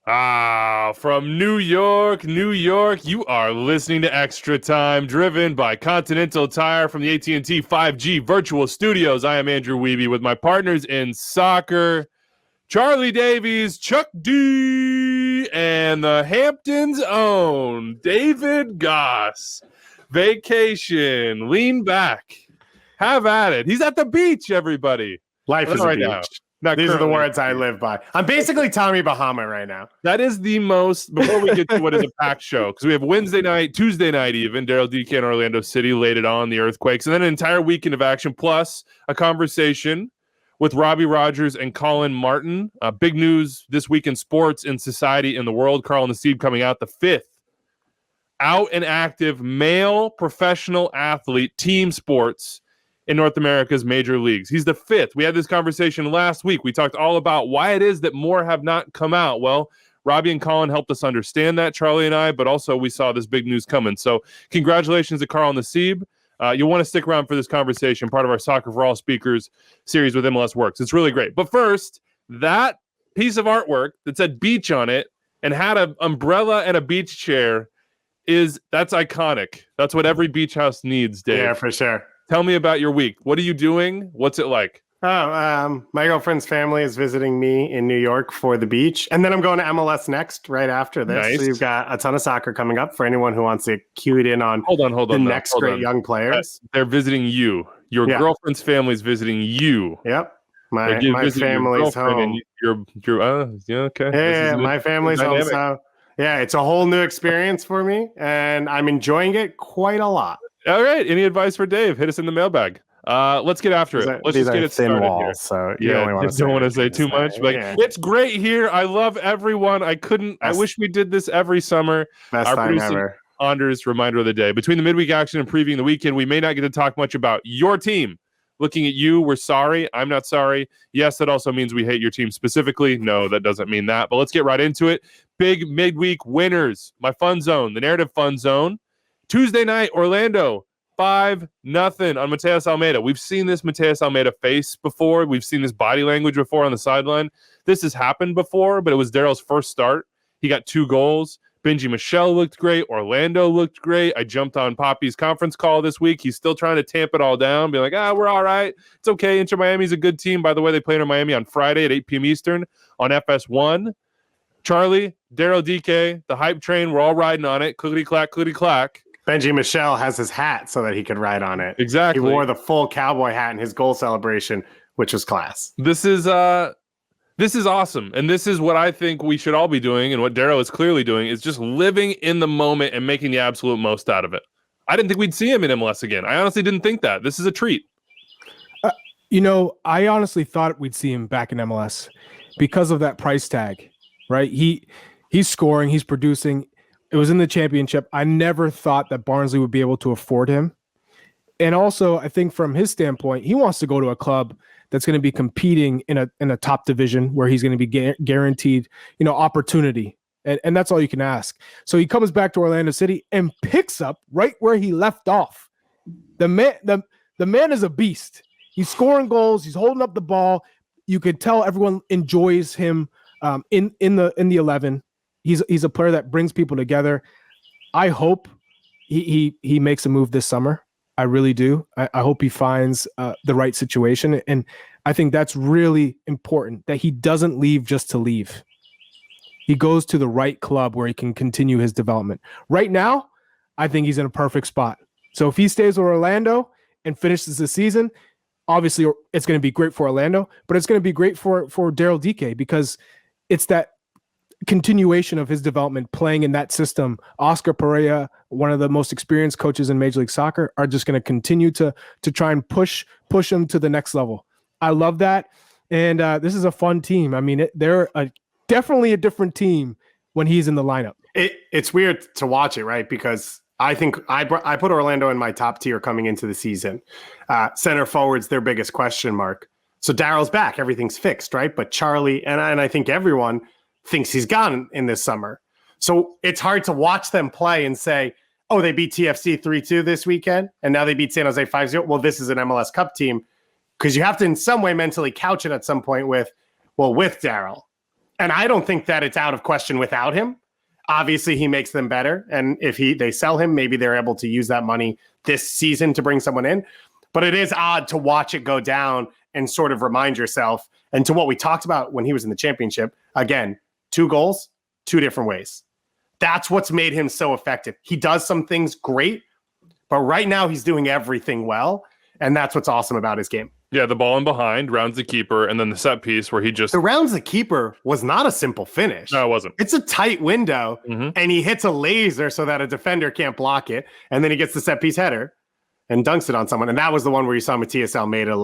From New York, you are listening to Extra Time, driven by Continental Tire from the AT&T 5G Virtual Studios. I am Andrew Wiebe with my partners in soccer, Charlie Davies, Chuck D, and the Hamptons' own David Goss. Vacation, lean back, have at it. He's at the beach, everybody. Life is a beach. These are the words I live by. I'm basically Tommy Bahama right now. That is the most, before we get to what is a packed show, because we have Wednesday night, Tuesday night even, Daryl Dike in Orlando City laid it on, the earthquakes, and then an entire weekend of action, plus a conversation with Robbie Rogers and Collin Martin. Big news this week in sports, in society, in the world. Carl Nassib coming out, the fifth out and active male professional athlete, team sports, in North America's major leagues. He's the fifth. We had this conversation last week. We talked all about why it is that more have not come out. Well, Robbie and Collin helped us understand that, Charlie and I, but also we saw this big news coming. So congratulations to Carl Nassib. You'll want to stick around for this conversation, part of our Soccer for All speakers series with MLS Works. It's really great. But first, that piece of artwork that said beach on it and had an umbrella and a beach chair that's iconic. That's what every beach house needs, Dave. Yeah, for sure. Tell me about your week. What are you doing? What's it like? My girlfriend's family is visiting me in New York for the beach. And then I'm going to MLS next right after this. Nice. So you've got a ton of soccer coming up for anyone who wants to cue it in on the next great young players. They're visiting you. Your girlfriend's family is visiting you. Yep. My family's home. Okay. Yeah, my family's home. So, yeah, it's a whole new experience for me. And I'm enjoying it quite a lot. All right. Any advice for Dave? Hit us in the mailbag. Let's get after it. Let's just get it started walls, here. So you don't want to say too much. But it's great here. I love everyone. I wish we did this every summer. Best time ever. Anders, reminder of the day. Between the midweek action and previewing the weekend, we may not get to talk much about your team. Looking at you, we're sorry. I'm not sorry. Yes, that also means we hate your team specifically. No, that doesn't mean that. But let's get right into it. Big midweek winners. My fun zone, the narrative fun zone. Tuesday night, Orlando, 5-0 on Mateus Almeida. We've seen this Mateus Almeida face before. We've seen this body language before on the sideline. This has happened before, but it was Daryl's first start. He got 2 goals. Benji Michel looked great. Orlando looked great. I jumped on Poppy's conference call this week. He's still trying to tamp it all down, be like, we're all right. It's okay. Inter Miami's a good team. By the way, they play Inter Miami on Friday at 8 p.m. Eastern on FS1. Charlie, Daryl Dike, the hype train, we're all riding on it. Clickety-clack, clickety-clack. Benji Michel has his hat so that he could ride on it. Exactly. He wore the full cowboy hat in his goal celebration, which was class. This is awesome. And this is what I think we should all be doing, and what Daryl is clearly doing, is just living in the moment and making the absolute most out of it. I didn't think we'd see him in MLS again. I honestly didn't think that. This is a treat. I honestly thought we'd see him back in MLS because of that price tag, right? He's scoring, he's producing. It was in the championship. I never thought that Barnsley would be able to afford him. And also, I think from his standpoint, he wants to go to a club that's going to be competing in a top division where he's going to be guaranteed, opportunity. And that's all you can ask. So he comes back to Orlando City and picks up right where he left off. The man is a beast. He's scoring goals. He's holding up the ball. You could tell everyone enjoys him in the 11. He's a player that brings people together. I hope he makes a move this summer. I really do. I hope he finds the right situation. And I think that's really important, that he doesn't leave just to leave. He goes to the right club where he can continue his development. Right now, I think he's in a perfect spot. So if he stays with Orlando and finishes the season, obviously it's going to be great for Orlando, but it's going to be great for Daryl Dike, because it's that continuation of his development playing in that system. Oscar Pereira, one of the most experienced coaches in Major League Soccer, are just going to continue to try and push him to the next level. I love that. And this is a fun team. I mean, they're definitely a different team when he's in the lineup. It's weird to watch it, right? Because I think I put Orlando in my top tier coming into the season. Center forward's their biggest question mark. So Daryl's back. Everything's fixed, right? But Charlie, and I think everyone thinks he's gone in this summer. So it's hard to watch them play and say, oh, they beat TFC 3-2 this weekend, and now they beat San Jose 5-0. Well, this is an MLS Cup team, because you have to in some way mentally couch it at some point with Daryl. And I don't think that it's out of question without him. Obviously, he makes them better. And if they sell him, maybe they're able to use that money this season to bring someone in. But it is odd to watch it go down and sort of remind yourself. And to what we talked about when he was in the championship, again, 2 goals, 2 different ways. That's what's made him so effective. He does some things great, but right now he's doing everything well. And that's what's awesome about his game. Yeah, the ball in behind, rounds the keeper, and then the set piece where he just... The rounds the keeper was not a simple finish. No, it wasn't. It's a tight window, and he hits a laser so that a defender can't block it, and then he gets the set piece header and dunks it on someone. And that was the one where you saw Matias Almeida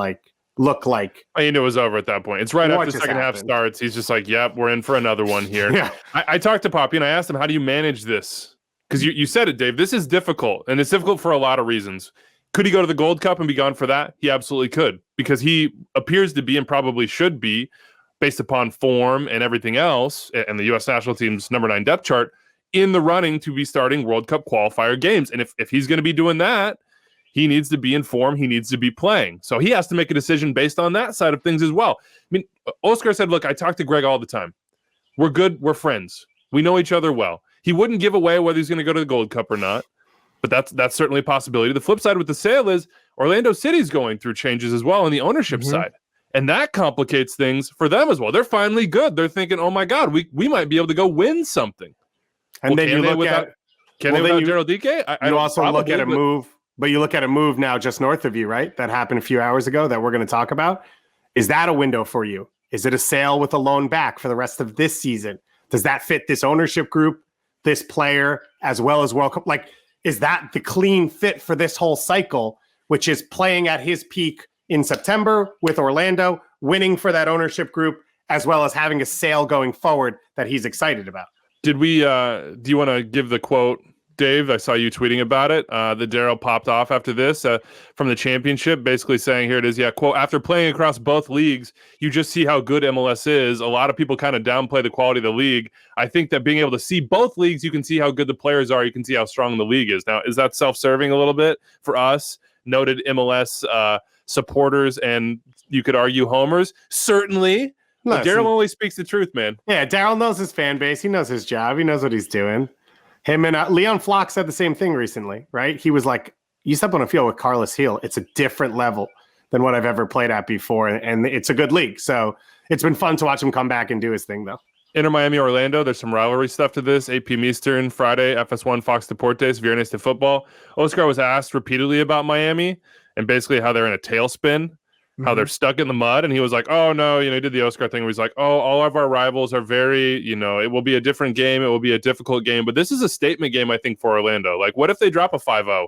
look like... You knew it was over at that point. It's right after the second half starts. He's just like, yep, we're in for another one here. Yeah. I talked to Poppy, and I asked him, how do you manage this? Because you said it, Dave. This is difficult, and it's difficult for a lot of reasons. Could he go to the Gold Cup and be gone for that? He absolutely could, because he appears to be and probably should be, based upon form and everything else, and the U.S. national team's number 9 depth chart, in the running to be starting World Cup qualifier games. And if he's going to be doing that, he needs to be in form. He needs to be playing. So he has to make a decision based on that side of things as well. I mean, Oscar said, look, I talk to Greg all the time. We're good. We're friends. We know each other well. He wouldn't give away whether he's going to go to the Gold Cup or not. But that's certainly a possibility. The flip side with the sale is Orlando City's going through changes as well on the ownership side. And that complicates things for them as well. They're finally good. They're thinking, oh my God, we might be able to go win something. And then you look at... Can they without Daryl Dike? You also look at a move, but you look at a move now just north of you, right? That happened a few hours ago that we're going to talk about. Is that a window for you? Is it a sale with a loan back for the rest of this season? Does that fit this ownership group, this player, as well as World Cup? Is that the clean fit for this whole cycle, which is playing at his peak in September with Orlando, winning for that ownership group, as well as having a sale going forward that he's excited about? Did we, do you want to give the quote, Dave? I saw you tweeting about it. The Daryl popped off after this from the championship, basically saying, here it is. Yeah, quote, after playing across both leagues, you just see how good MLS is. A lot of people kind of downplay the quality of the league. I think that being able to see both leagues, you can see how good the players are. You can see how strong the league is. Now, is that self-serving a little bit for us, noted MLS supporters, and you could argue homers? Certainly. Daryl always speaks the truth, man. Yeah, Daryl knows his fan base. He knows his job. He knows what he's doing. Him and Leon Flock said the same thing recently, right? He was like, you step on a field with Carlos Vela, it's a different level than what I've ever played at before, and it's a good league. So it's been fun to watch him come back and do his thing, though. Inter Miami Orlando, there's some rivalry stuff to this. 8 p.m. Eastern, Friday, FS1, Fox Deportes, Viernes de Football. Oscar was asked repeatedly about Miami and basically how they're in a tailspin, how they're stuck in the mud. And he was like, oh, no, he did the Oscar thing where he's like, oh, all of our rivals are very, it will be a different game. It will be a difficult game. But this is a statement game, I think, for Orlando. Like, what if they drop a 5-0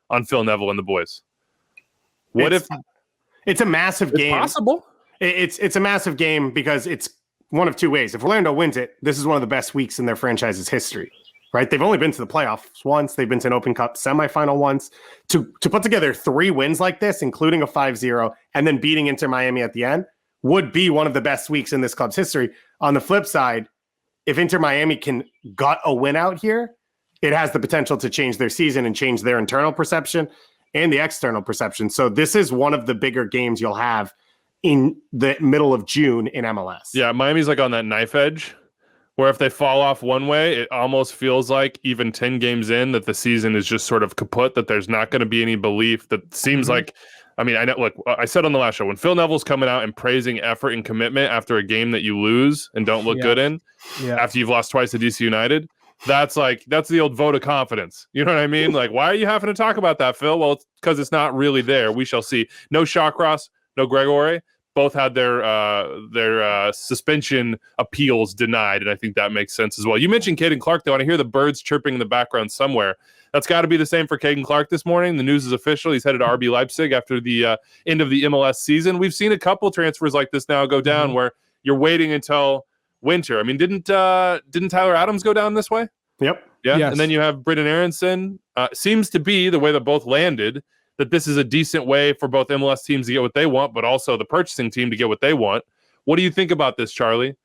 on Phil Neville and the boys? It's a massive game. It's possible. It's a massive game because it's one of 2 ways. If Orlando wins it, this is one of the best weeks in their franchise's history. Right? They've only been to the playoffs once. They've been to an Open Cup semifinal once. To put together 3 wins like this, including a 5-0, and then beating Inter Miami at the end, would be one of the best weeks in this club's history. On the flip side, if Inter Miami can gut a win out here, it has the potential to change their season and change their internal perception and the external perception. So this is one of the bigger games you'll have in the middle of June in MLS. Yeah, Miami's like on that knife edge, where if they fall off one way, it almost feels like even 10 games in that the season is just sort of kaput, that there's not going to be any belief. That seems like, I know, look, I said on the last show, when Phil Neville's coming out and praising effort and commitment after a game that you lose and don't look good in, after you've lost twice to DC United, that's the old vote of confidence. You know what I mean? Like, why are you having to talk about that, Phil? Well, it's because it's not really there. We shall see. No Shawcross, no Gregory. Both had their suspension appeals denied, and I think that makes sense as well. You mentioned Caden Clark, though, and I hear the birds chirping in the background somewhere. That's got to be the same for Caden Clark this morning. The news is official. He's headed to RB Leipzig after the end of the MLS season. We've seen a couple transfers like this now go down where you're waiting until winter. I mean, didn't Tyler Adams go down this way? Yep. Yeah. Yes. And then you have Britton Aronson. Seems to be the way that both landed, that this is a decent way for both MLS teams to get what they want, but also the purchasing team to get what they want. What do you think about this, Charlie?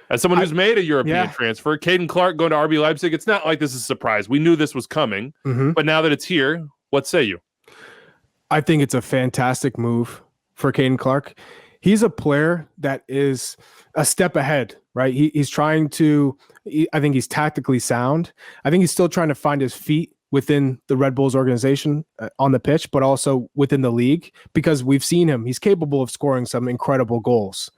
As someone who's made a European transfer, Caden Clark going to RB Leipzig, it's not like this is a surprise. We knew this was coming, but now that it's here, what say you? I think it's a fantastic move for Caden Clark. he's a player that is a step ahead, right? He's trying to, I think he's tactically sound. I think he's still trying to find his feet within the Red Bulls organization on the pitch, but also within the league, because we've seen him. He's capable of scoring some incredible goals.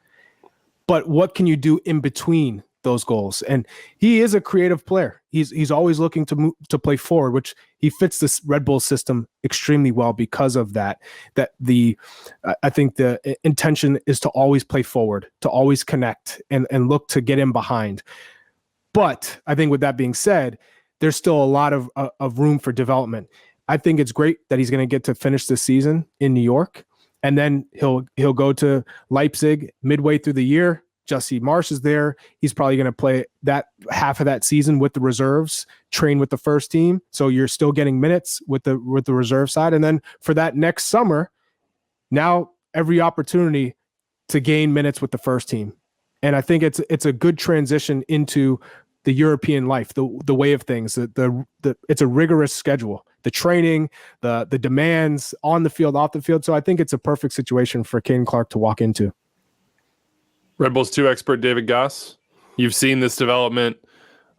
But what can you do in between those goals? And he is a creative player. He's always looking to play forward, which he fits this Red Bull system extremely well because of that. I think the intention is to always play forward, to always connect and look to get in behind. But I think with that being said, there's still a lot of room for development. I think it's great that he's going to get to finish the season in New York, and then he'll go to Leipzig midway through the year. Jesse Marsch is there. He's probably going to play that half of that season with the reserves, train with the first team. So you're still getting minutes with the reserve side. And then for that next summer, now every opportunity to gain minutes with the first team. And I think it's a good transition into the European life, the way of things. It's a rigorous schedule, the training, the demands on the field, off the field. So I think it's a perfect situation for Caden Clark to walk into. Red Bulls 2 expert David Goss, you've seen this development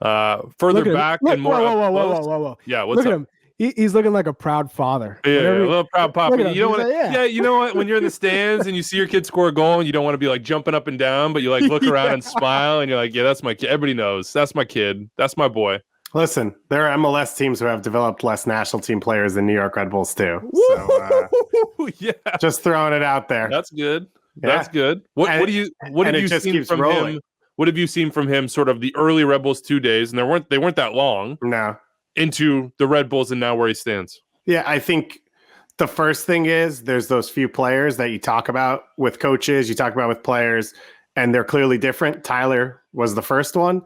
further back and more. Whoa. Yeah, what's Look up? at him. He's looking like a proud father. Yeah, a little proud papa. You don't want to. like, yeah, you know what? When you're in the stands and you see your kid score a goal, and you don't want to be like jumping up and down, but you like look around and smile, and you're like, yeah, that's my kid. Everybody knows that's my kid. That's my boy. Listen, there are MLS teams who have developed less national team players than New York Red Bulls too. So, yeah, just throwing it out there. That's good. Yeah. That's good. What have you seen from him? What have you seen from him? Sort of the early Red Bulls 2 days, and they weren't that long. No. Into the Red Bulls and now where he stands. Yeah, I think the first thing is there's those few players that you talk about with coaches, you talk about with players, and they're clearly different. Tyler was the first one.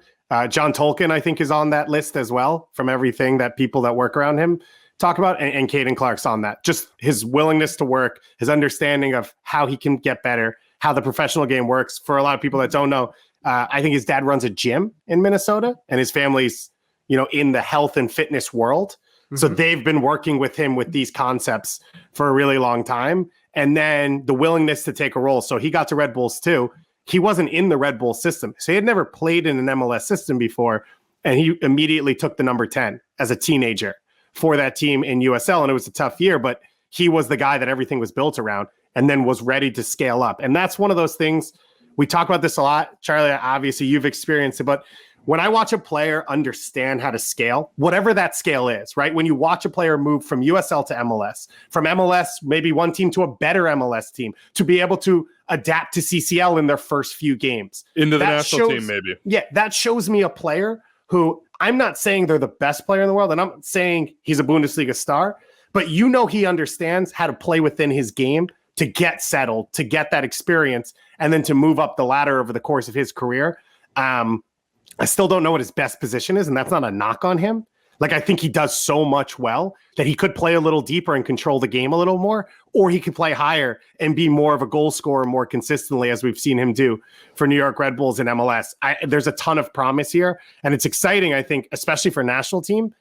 John Tolkien, I think, is on that list as well from everything that people that work around him talk about. And Caden Clark's on that. Just his willingness to work, his understanding of how he can get better, how the professional game works. For a lot of people that don't know, I think his dad runs a gym in Minnesota and his family's, in the health and fitness world. So they've been working with him with these concepts for a really long time. And then the willingness to take a role. So he got to Red Bulls too. He wasn't in the Red Bull system. So he had never played in an MLS system before. And he immediately took the number 10 as a teenager for that team in USL. And it was a tough year, but he was the guy that everything was built around and then was ready to scale up. And that's one of those things. We talk about this a lot. Charlie, obviously you've experienced it, but when I watch a player understand how to scale, whatever that scale is, right? When you watch a player move from USL to MLS, from MLS, maybe one team to a better MLS team, to be able to adapt to CCL in their first few games. Into the national team, maybe. Yeah, that shows me a player who, I'm not saying they're the best player in the world, and I'm not saying he's a Bundesliga star, but he understands how to play within his game to get settled, to get that experience, and then to move up the ladder over the course of his career. I still don't know what his best position is, and that's not a knock on him. Like, I think he does so much well that he could play a little deeper and control the game a little more, or he could play higher and be more of a goal scorer more consistently, as we've seen him do for New York Red Bulls and MLS. There's a ton of promise here, and it's exciting, I think, especially for national team,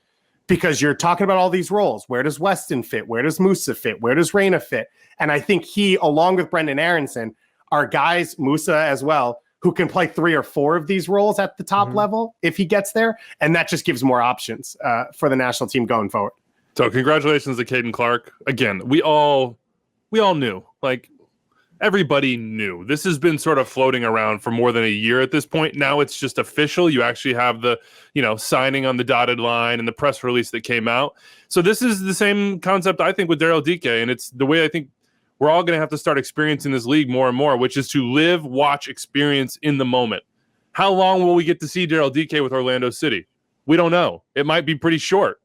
because you're talking about all these roles. Where does Weston fit? Where does Musa fit? Where does Reyna fit? And I think he, along with Brendan Aronson, are guys, Musa as well, who can play 3 or 4 of these roles at the top level if he gets there. And that just gives more options for the national team going forward. So congratulations to Caden Clark. Again, we all knew, like everybody knew. This has been sort of floating around for more than a year at this point. Now it's just official. You actually have the, signing on the dotted line and the press release that came out. So this is the same concept, I think, with Daryl Dike. And it's the way I think we're all going to have to start experiencing this league more and more, which is to live, watch, experience in the moment. How long will we get to see Daryl Dike with Orlando City? We don't know. It might be pretty short.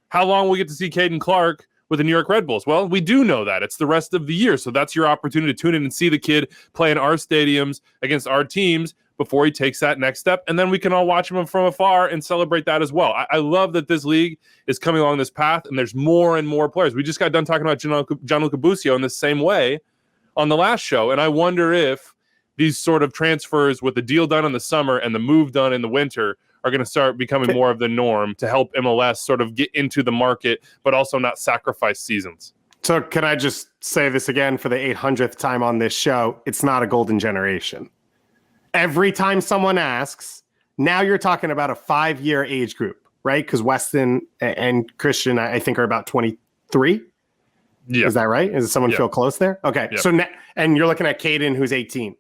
How long will we get to see Caden Clark with the New York Red Bulls? Well, we do know that. It's the rest of the year. So that's your opportunity to tune in and see the kid play in our stadiums against our teams before he takes that next step. And then we can all watch him from afar and celebrate that as well. I love that this league is coming along this path, and there's more and more players. We just got done talking about Gianluca Busio in the same way on the last show. And I wonder if these sort of transfers with the deal done in the summer and the move done in the winter are going to start becoming more of the norm to help MLS sort of get into the market, but also not sacrifice seasons. So can I just say this again for the 800th time on this show? It's not a golden generation. Every time someone asks, now you're talking about a 5-year age group, right? Because Weston and Christian, I think, are about 23. Yeah. Is that right? Does someone feel close there? Okay. Yeah. So now, and you're looking at Caden, who's 18.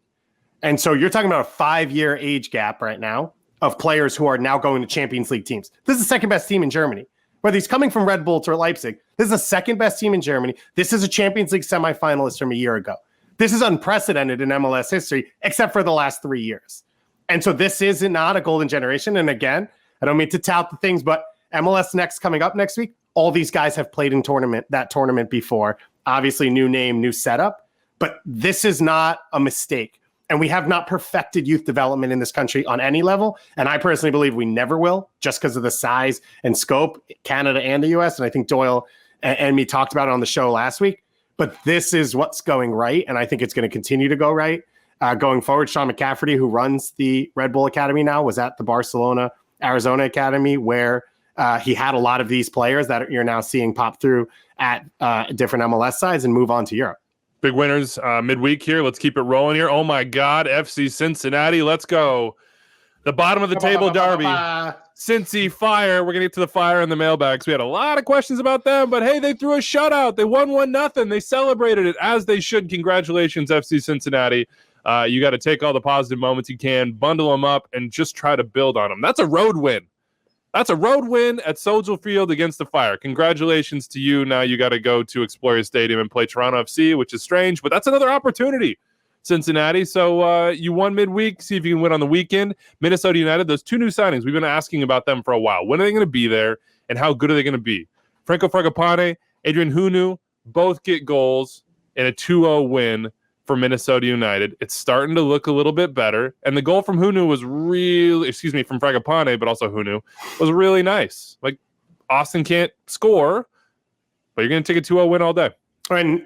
And so you're talking about a 5-year age gap right now of players who are now going to Champions League teams. This is the second best team in Germany. Whether he's coming from Red Bull to Leipzig, this is the second best team in Germany. This is a Champions League semifinalist from a year ago. This is unprecedented in MLS history, except for the last 3 years. And so this is not a golden generation. And again, I don't mean to tout the things, but MLS Next coming up next week, all these guys have played in that tournament before. Obviously, new name, new setup. But this is not a mistake. And we have not perfected youth development in this country on any level. And I personally believe we never will, just because of the size and scope, Canada and the US. And I think Doyle and me talked about it on the show last week. But this is what's going right. And I think it's going to continue to go right. Going forward, Sean McCafferty, who runs the Red Bull Academy now, was at the Barcelona, Arizona Academy, where he had a lot of these players that you're now seeing pop through at different MLS sides and move on to Europe. Big winners midweek here. Let's keep it rolling here. Oh, my God. FC Cincinnati. Let's go. The bottom of the table derby. Cincy Fire. We're going to get to the Fire and the mailbags. We had a lot of questions about them, but hey, they threw a shutout. They won 1-0. They celebrated it as they should. Congratulations, FC Cincinnati. You got to take all the positive moments you can, bundle them up, and just try to build on them. That's a road win. That's a road win at Soldier Field against the Fire. Congratulations to you. Now you got to go to Exploria Stadium and play Toronto FC, which is strange, but that's another opportunity, Cincinnati. So you won midweek. See if you can win on the weekend. Minnesota United, those two new signings, we've been asking about them for a while. When are they going to be there, and how good are they going to be? Franco Fragapane, Adrian Hunu, both get goals in a 2-0 win for Minnesota United. It's starting to look a little bit better. And the goal from Hunu was from Fragapane, but also Hunu, was really nice. Like, Austin can't score, but you're going to take a 2-0 win all day. And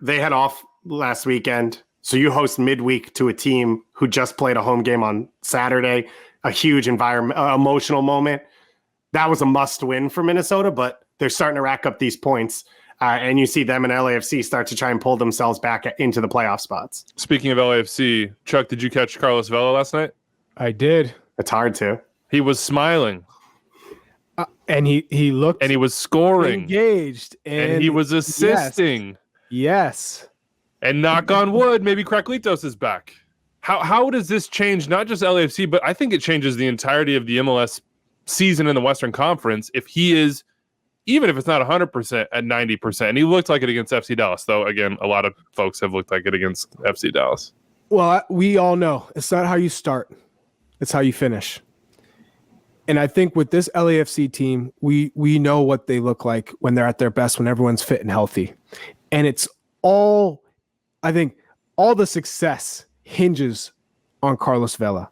they had off last weekend, so you host midweek to a team who just played a home game on Saturday, a huge emotional moment. That was a must win for Minnesota, but they're starting to rack up these points. And you see them and LAFC start to try and pull themselves back into the playoff spots. Speaking of LAFC, Chuck, did you catch Carlos Vela last night? I did. It's hard to. He was smiling. And he looked... And he was scoring. Engaged. And he was assisting. Yes. And knock on wood, maybe Kraklitos is back. How does this change not just LAFC, but I think it changes the entirety of the MLS season in the Western Conference if he is... Even if it's not 100% at 90%. And he looked like it against FC Dallas, though, again, a lot of folks have looked like it against FC Dallas. Well, we all know it's not how you start. It's how you finish. And I think with this LAFC team, we know what they look like when they're at their best, when everyone's fit and healthy. And it's all the success hinges on Carlos Vela.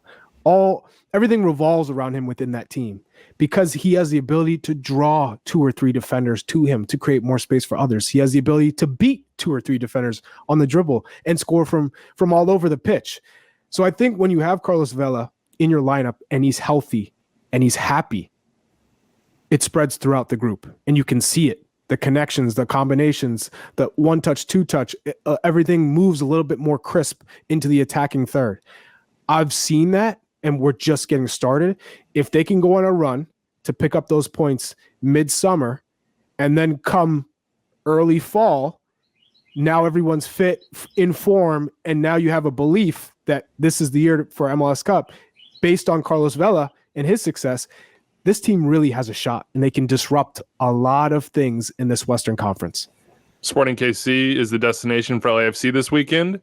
Everything revolves around him within that team, because he has the ability to draw 2 or 3 defenders to him to create more space for others. He has the ability to beat 2 or 3 defenders on the dribble and score from all over the pitch. So I think when you have Carlos Vela in your lineup and he's healthy and he's happy, it spreads throughout the group and you can see it. The connections, the combinations, the 1-touch, 2-touch, everything moves a little bit more crisp into the attacking third. I've seen that. And we're just getting started. If they can go on a run to pick up those points midsummer and then come early fall, now everyone's fit, in form, and now you have a belief that this is the year for MLS Cup. Based on Carlos Vela and his success, this team really has a shot, and they can disrupt a lot of things in this Western Conference. Sporting KC is the destination for LAFC this weekend.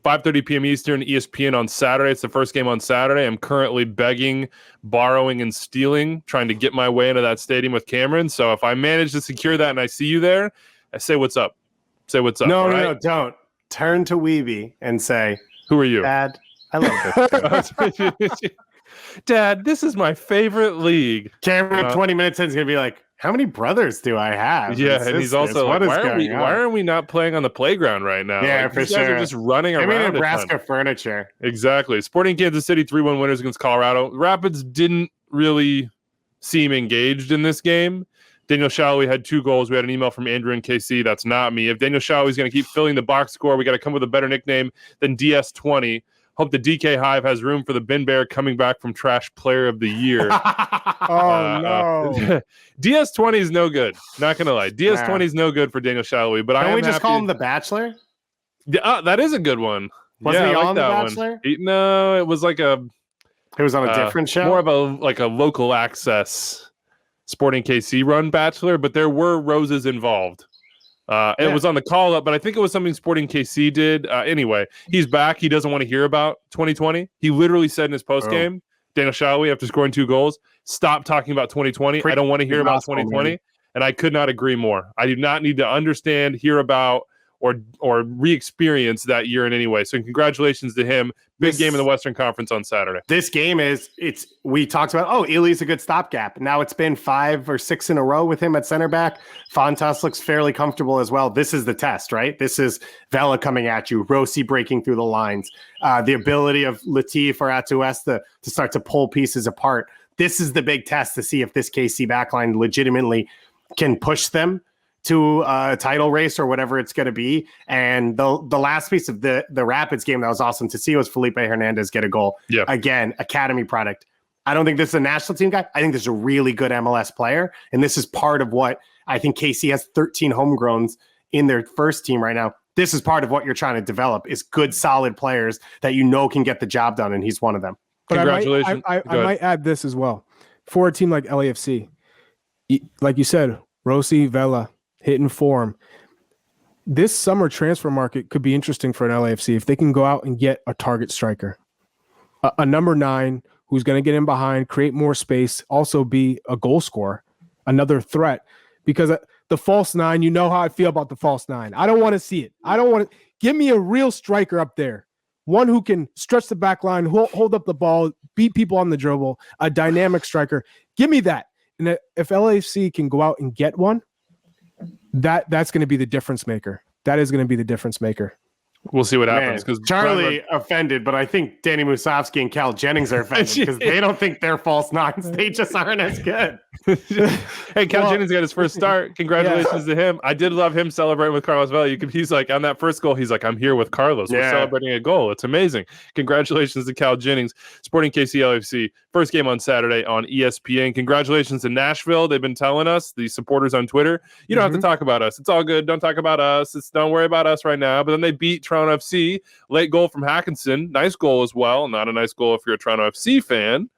5:30 p.m. Eastern, ESPN on Saturday. It's the first game on Saturday. I'm currently begging, borrowing, and stealing, trying to get my way into that stadium with Cameron. So if I manage to secure that and I see you there, I say what's up. Say what's up. No, don't. Turn to Weeby and say, who are you? Dad, I love this. Dad, this is my favorite league. Cameron, 20 minutes in, is going to be like, how many brothers do I have? Yeah, and he's also like, why are we not playing on the playground right now? Yeah, like, for these sure. guys are just running around. I mean, Nebraska furniture. Exactly. Sporting Kansas City 3-1 winners against Colorado. Rapids didn't really seem engaged in this game. Daniel Salloi had 2 goals. We had an email from Andrew in KC. That's not me. If Daniel Salloi is going to keep filling the box score, we got to come with a better nickname than DS20. Hope the DK Hive has room for the Bin Bear coming back from Trash Player of the Year. No. DS20 is no good. Not going to lie. DS20 is no good for Daniel Salloi. But Can we just happy call him The Bachelor? that is a good one. Wasn't he I like on The that Bachelor? one. No, it was like it was on a different show? More of a local access Sporting KC run Bachelor, but there were roses involved. It was on the call up, but I think it was something Sporting KC did. Anyway, he's back. He doesn't want to hear about 2020. He literally said in his post game, Daniel Salloi, after scoring 2 goals, stop talking about 2020. I don't want to hear about 2020. Man. And I could not agree more. I do not need to understand, hear about, or re-experience that year in any way. So congratulations to him. Big game in the Western Conference on Saturday. This game we talked about, Ely's a good stopgap. Now it's been 5 or 6 in a row with him at center back. Fontas looks fairly comfortable as well. This is the test, right? This is Vela coming at you, Rossi breaking through the lines, the ability of Latif or Atuesta to start to pull pieces apart. This is the big test to see if this KC backline legitimately can push them to a title race or whatever it's going to be. And the last piece of the Rapids game that was awesome to see was Felipe Hernandez get a goal. Yeah. Again, academy product. I don't think this is a national team guy. I think this is a really good MLS player. And this is part of what I think KC has 13 homegrowns in their first team right now. This is part of what you're trying to develop is good, solid players that can get the job done. And he's one of them. But congratulations. I might add this as well. For a team like LAFC, like you said, Rossi, Vela, hitting form. This summer transfer market could be interesting for an LAFC if they can go out and get a target striker, a number 9 who's going to get in behind, create more space, also be a goal scorer, another threat. Because the false 9, you know how I feel about the false 9. I don't want to see it. I don't want to. Give me a real striker up there, one who can stretch the back line, hold up the ball, beat people on the dribble, a dynamic striker. Give me that. And if LAFC can go out and get one, that's going to be the difference maker. That is going to be the difference maker. We'll see what happens. Because Charlie offended, but I think Danny Musovsky and Cal Jennings are offended because they don't think they're false 9s. They just aren't as good. Hey, Cal Jennings got his first start. Congratulations to him. I did love him celebrating with Carlos Vela. He's like, on that first goal, he's like, I'm here with Carlos. We're celebrating a goal. It's amazing. Congratulations to Cal Jennings. Sporting KC LFC. First game on Saturday on ESPN. Congratulations to Nashville. They've been telling us, the supporters on Twitter, you don't have to talk about us. It's all good. Don't talk about us. Don't worry about us right now. But then they beat Toronto FC. Late goal from Hackinson. Nice goal as well. Not a nice goal if you're a Toronto FC fan.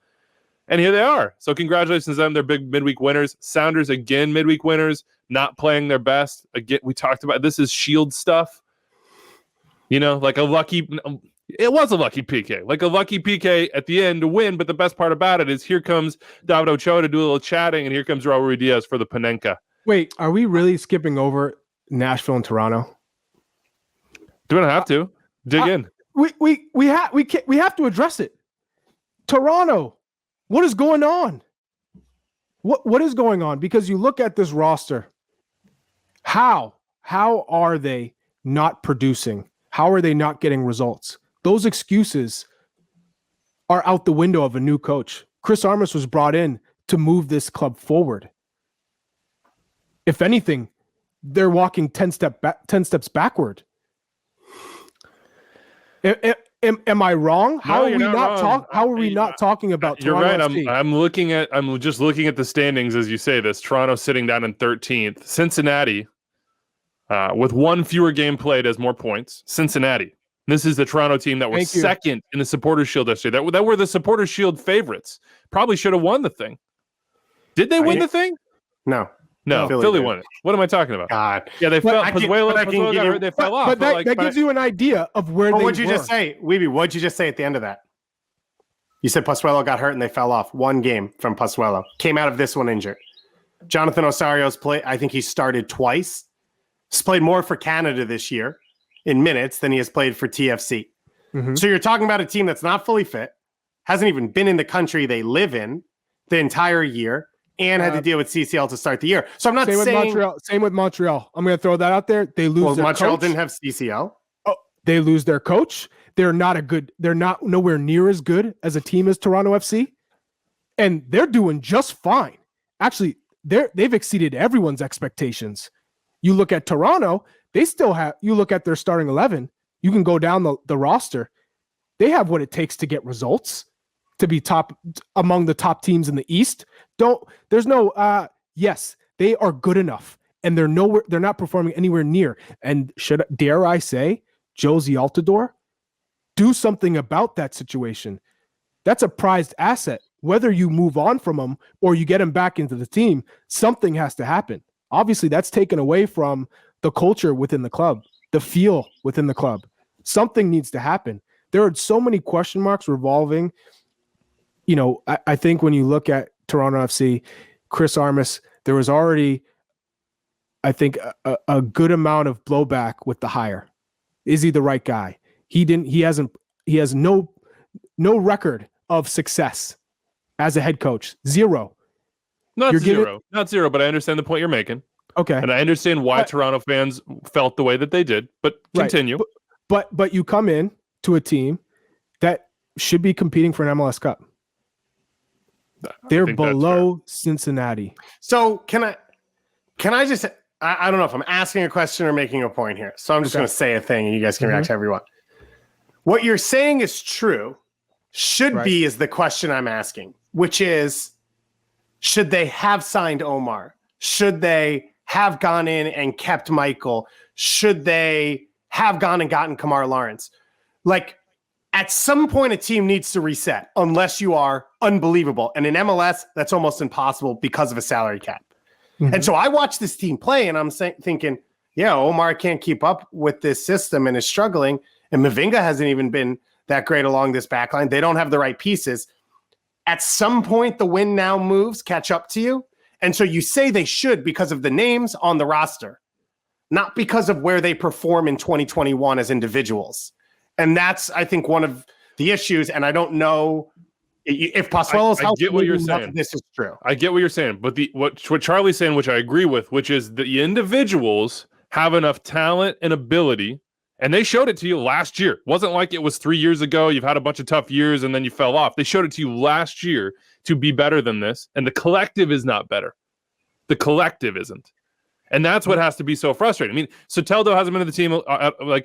And here they are. So congratulations to them. They're big midweek winners. Sounders, again, midweek winners, not playing their best. Again, we talked about this is Shield stuff. Like it was a lucky PK. Like a lucky PK at the end to win. But the best part about it is here comes David Ochoa to do a little chatting, and here comes Raul Ruidiaz for the Panenka. Wait, are we really skipping over Nashville and Toronto? Do we not have to? Dig in. We have to address it. Toronto. What is going on? What is going on? Because you look at this roster. How are they not producing? How are they not getting results? Those excuses are out the window of a new coach. Chris Armas was brought in to move this club forward. If anything, they're walking 10 steps backward. Am I wrong? How are we not talking about You're Toronto right. FC? I'm just looking at the standings as you say this. Toronto sitting down in 13th. Cincinnati, with 1 fewer game played, has more points. Cincinnati. This is the Toronto team that was second in the Supporters Shield yesterday. That were the Supporters Shield favorites. Probably should have won the thing. Did they win the thing? No. No, Philly won it. What am I talking about? God. Yeah, they fell. They fell off. But that gives you an idea of where they were. What'd you just say? Weeby, what'd you just say at the end of that? You said Pozuelo got hurt and they fell off. 1 game from Pozuelo. Came out of this one injured. Jonathan Osario's played, I think he started twice. He's played more for Canada this year in minutes than he has played for TFC. Mm-hmm. So you're talking about a team that's not fully fit, hasn't even been in the country they live in the entire year, and had to deal with CCL to start the year. So I'm not saying... Same with Montreal. I'm going to throw that out there. They lose their Montreal coach. didn't have CCL. Oh, they lose their coach. They're not nowhere near as good as a team as Toronto FC. And they're doing just fine. Actually, they've exceeded everyone's expectations. You look at Toronto, they still have. You look at their starting 11. You can go down the roster. They have what it takes to get results, to be top among the top teams in the East. Yes, they are good enough, and they're not performing anywhere near. And dare I say, Josie Altidore, do something about that situation. That's a prized asset. Whether you move on from him or you get him back into the team, something has to happen. Obviously, that's taken away from the culture within the club, the feel within the club. Something needs to happen. There are so many question marks revolving. I think when you look at Toronto FC, Chris Armas, there was already, I think, a good amount of blowback with the hire. Is he the right guy? He has no record of success as a head coach. Zero. Not zero, but I understand the point you're making. Okay. And I understand why Toronto fans felt the way that they did, but continue. Right. But you come in to a team that should be competing for an MLS Cup. They're below Cincinnati. So can I just, I don't know if I'm asking a question or making a point here. So I'm just going to say a thing and you guys can react to everyone. What you're saying is true. Should be is the question I'm asking, which is, should they have signed Omar? Should they have gone in and kept Michael? Should they have gone and gotten Kamar Lawrence? Like, at some point, a team needs to reset unless you are unbelievable. And in MLS, that's almost impossible because of a salary cap. Mm-hmm. And so I watch this team play and I'm thinking, yeah, Omar can't keep up with this system and is struggling. And Mavinga hasn't even been that great along this back line. They don't have the right pieces. At some point, the win now moves catch up to you. And so you say they should because of the names on the roster, not because of where they perform in 2021 as individuals. And that's, I think, one of the issues. And I don't know if Pozuelo's helping. I get what you're saying. This is true. I get what you're saying. But what Charlie's saying, which I agree with, which is the individuals have enough talent and ability. And they showed it to you last year. It wasn't like it was 3 years ago. You've had a bunch of tough years and then you fell off. They showed it to you last year to be better than this. And the collective is not better. The collective isn't. And that's what has to be so frustrating. I mean, Soteldo hasn't been in the team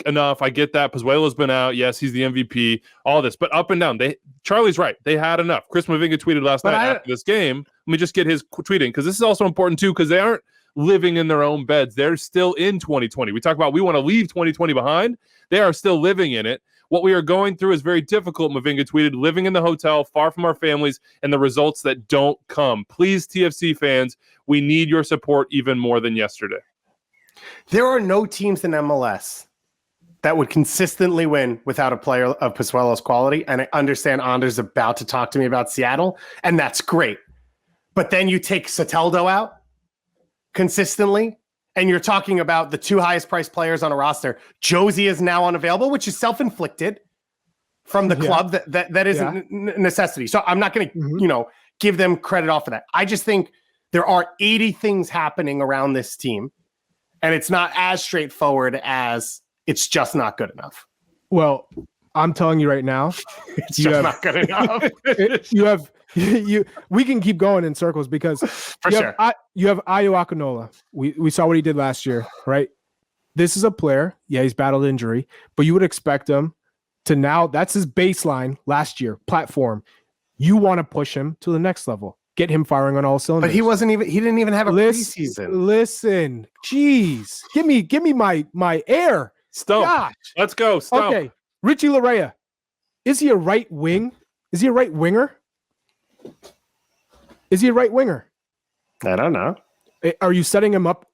enough. I get that. Pozuelo's been out. Yes, he's the MVP. All this. But up and down. Charlie's right. They had enough. Chris Mavinga tweeted last night after this game. Let me just get his tweeting because this is also important too because they aren't living in their own beds. They're still in 2020. We talk about we want to leave 2020 behind. They are still living in it. What we are going through is very difficult, Mavinga tweeted, living in the hotel, far from our families, and the results that don't come. Please, TFC fans, we need your support even more than yesterday. There are no teams in MLS that would consistently win without a player of Pozuelo's quality, and I understand Anders about to talk to me about Seattle, and that's great. But then you take Soteldo out consistently, and you're talking about the two highest priced players on a roster. Josie is now unavailable, which is self-inflicted from the club. That is a necessity. So I'm not going to, give them credit off of that. I just think there are 80 things happening around this team, and it's not as straightforward as it's just not good enough. Well, I'm telling you right now, it's just not good enough. We can keep going in circles because you have Ayo Akinola. We saw what he did last year, right? This is a player. Yeah, he's battled injury, but you would expect him to now. That's his baseline last year platform. You want to push him to the next level, get him firing on all cylinders. But he didn't even have a preseason. Listen, geez, give me my air. Stump. Gosh. Let's go. Stump. Okay, Richie Larea. Is he a right wing? Is he a right winger? Is he a right winger? I don't know. Are you setting him up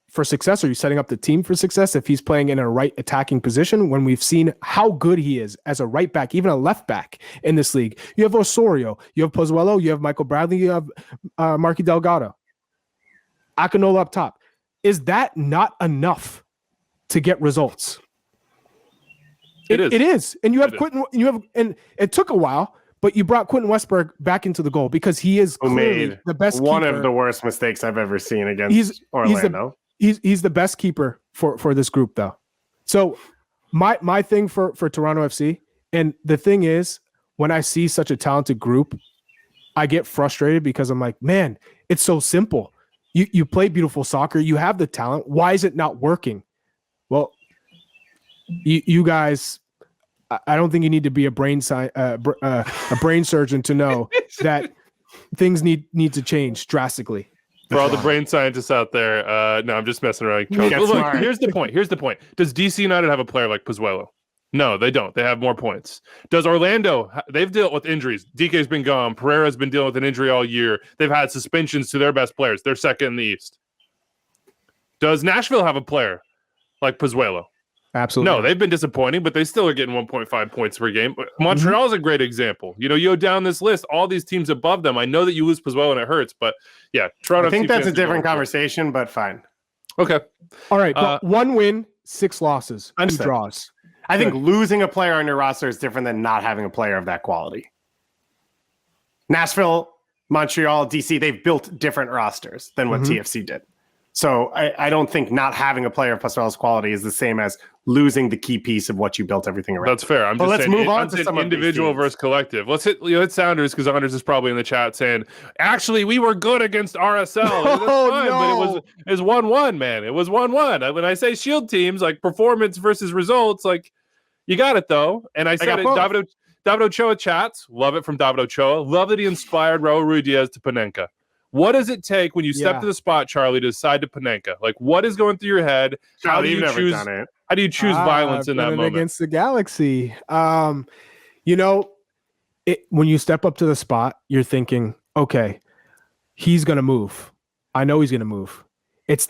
for success? Are you setting up the team for success if he's playing in a right attacking position when we've seen how good he is as a right back, even a left back in this league? You have Osorio, you have Pozuelo, you have Michael Bradley, you have Marky Delgado. Akinola up top. Is that not enough to get results? It is. And you have Quentin, and it took a while, but you brought Quentin Westberg back into the goal because he is clearly the best one keeper. Of the worst mistakes I've ever seen against Orlando. He's the best keeper for this group, though. So my thing for Toronto FC, and the thing is, when I see such a talented group, I get frustrated because I'm like, man, it's so simple. You play beautiful soccer. You have the talent. Why is it not working? Well, you guys, I don't think you need to be a brain surgeon to know that things need to change drastically. For all the brain scientists out there, no, I'm just messing around. Look, here's the point. Does DC United have a player like Pozuelo? No, they don't. They have more points. Does Orlando? They've dealt with injuries. DK's been gone. Pereira's been dealing with an injury all year. They've had suspensions to their best players. They're second in the East. Does Nashville have a player like Pozuelo? Absolutely. No, they've been disappointing, but they still are getting 1.5 points per game. Montreal is a great example. You go down this list, all these teams above them. I know that you lose Pozuelo and it hurts, but yeah, Toronto. I think that's a different conversation, but fine. Okay. All right. But 1 win, 6 losses, 2 draws. I think losing a player on your roster is different than not having a player of that quality. Nashville, Montreal, DC, they've built different rosters than what TFC did. So I don't think not having a player of Pozuelo's quality is the same as losing the key piece of what you built everything around. That's fair. Let's move on to some individual versus collective. Let's hit Sounders, because Sounders is probably in the chat saying, actually, we were good against RSL. But it was 1-1, man. It was 1-1. When I say shield teams, like performance versus results, like you got it though. And I said it. David Ochoa chats. Love it from David Ochoa. Love that he inspired Raul Ruidiaz to Panenka. What does it take when you step to the spot, Charlie, to decide to Panenka? Like, what is going through your head? How do you choose? How do you choose violence in that moment? Against the Galaxy, when you step up to the spot, you're thinking, okay, he's gonna move. I know he's gonna move. It's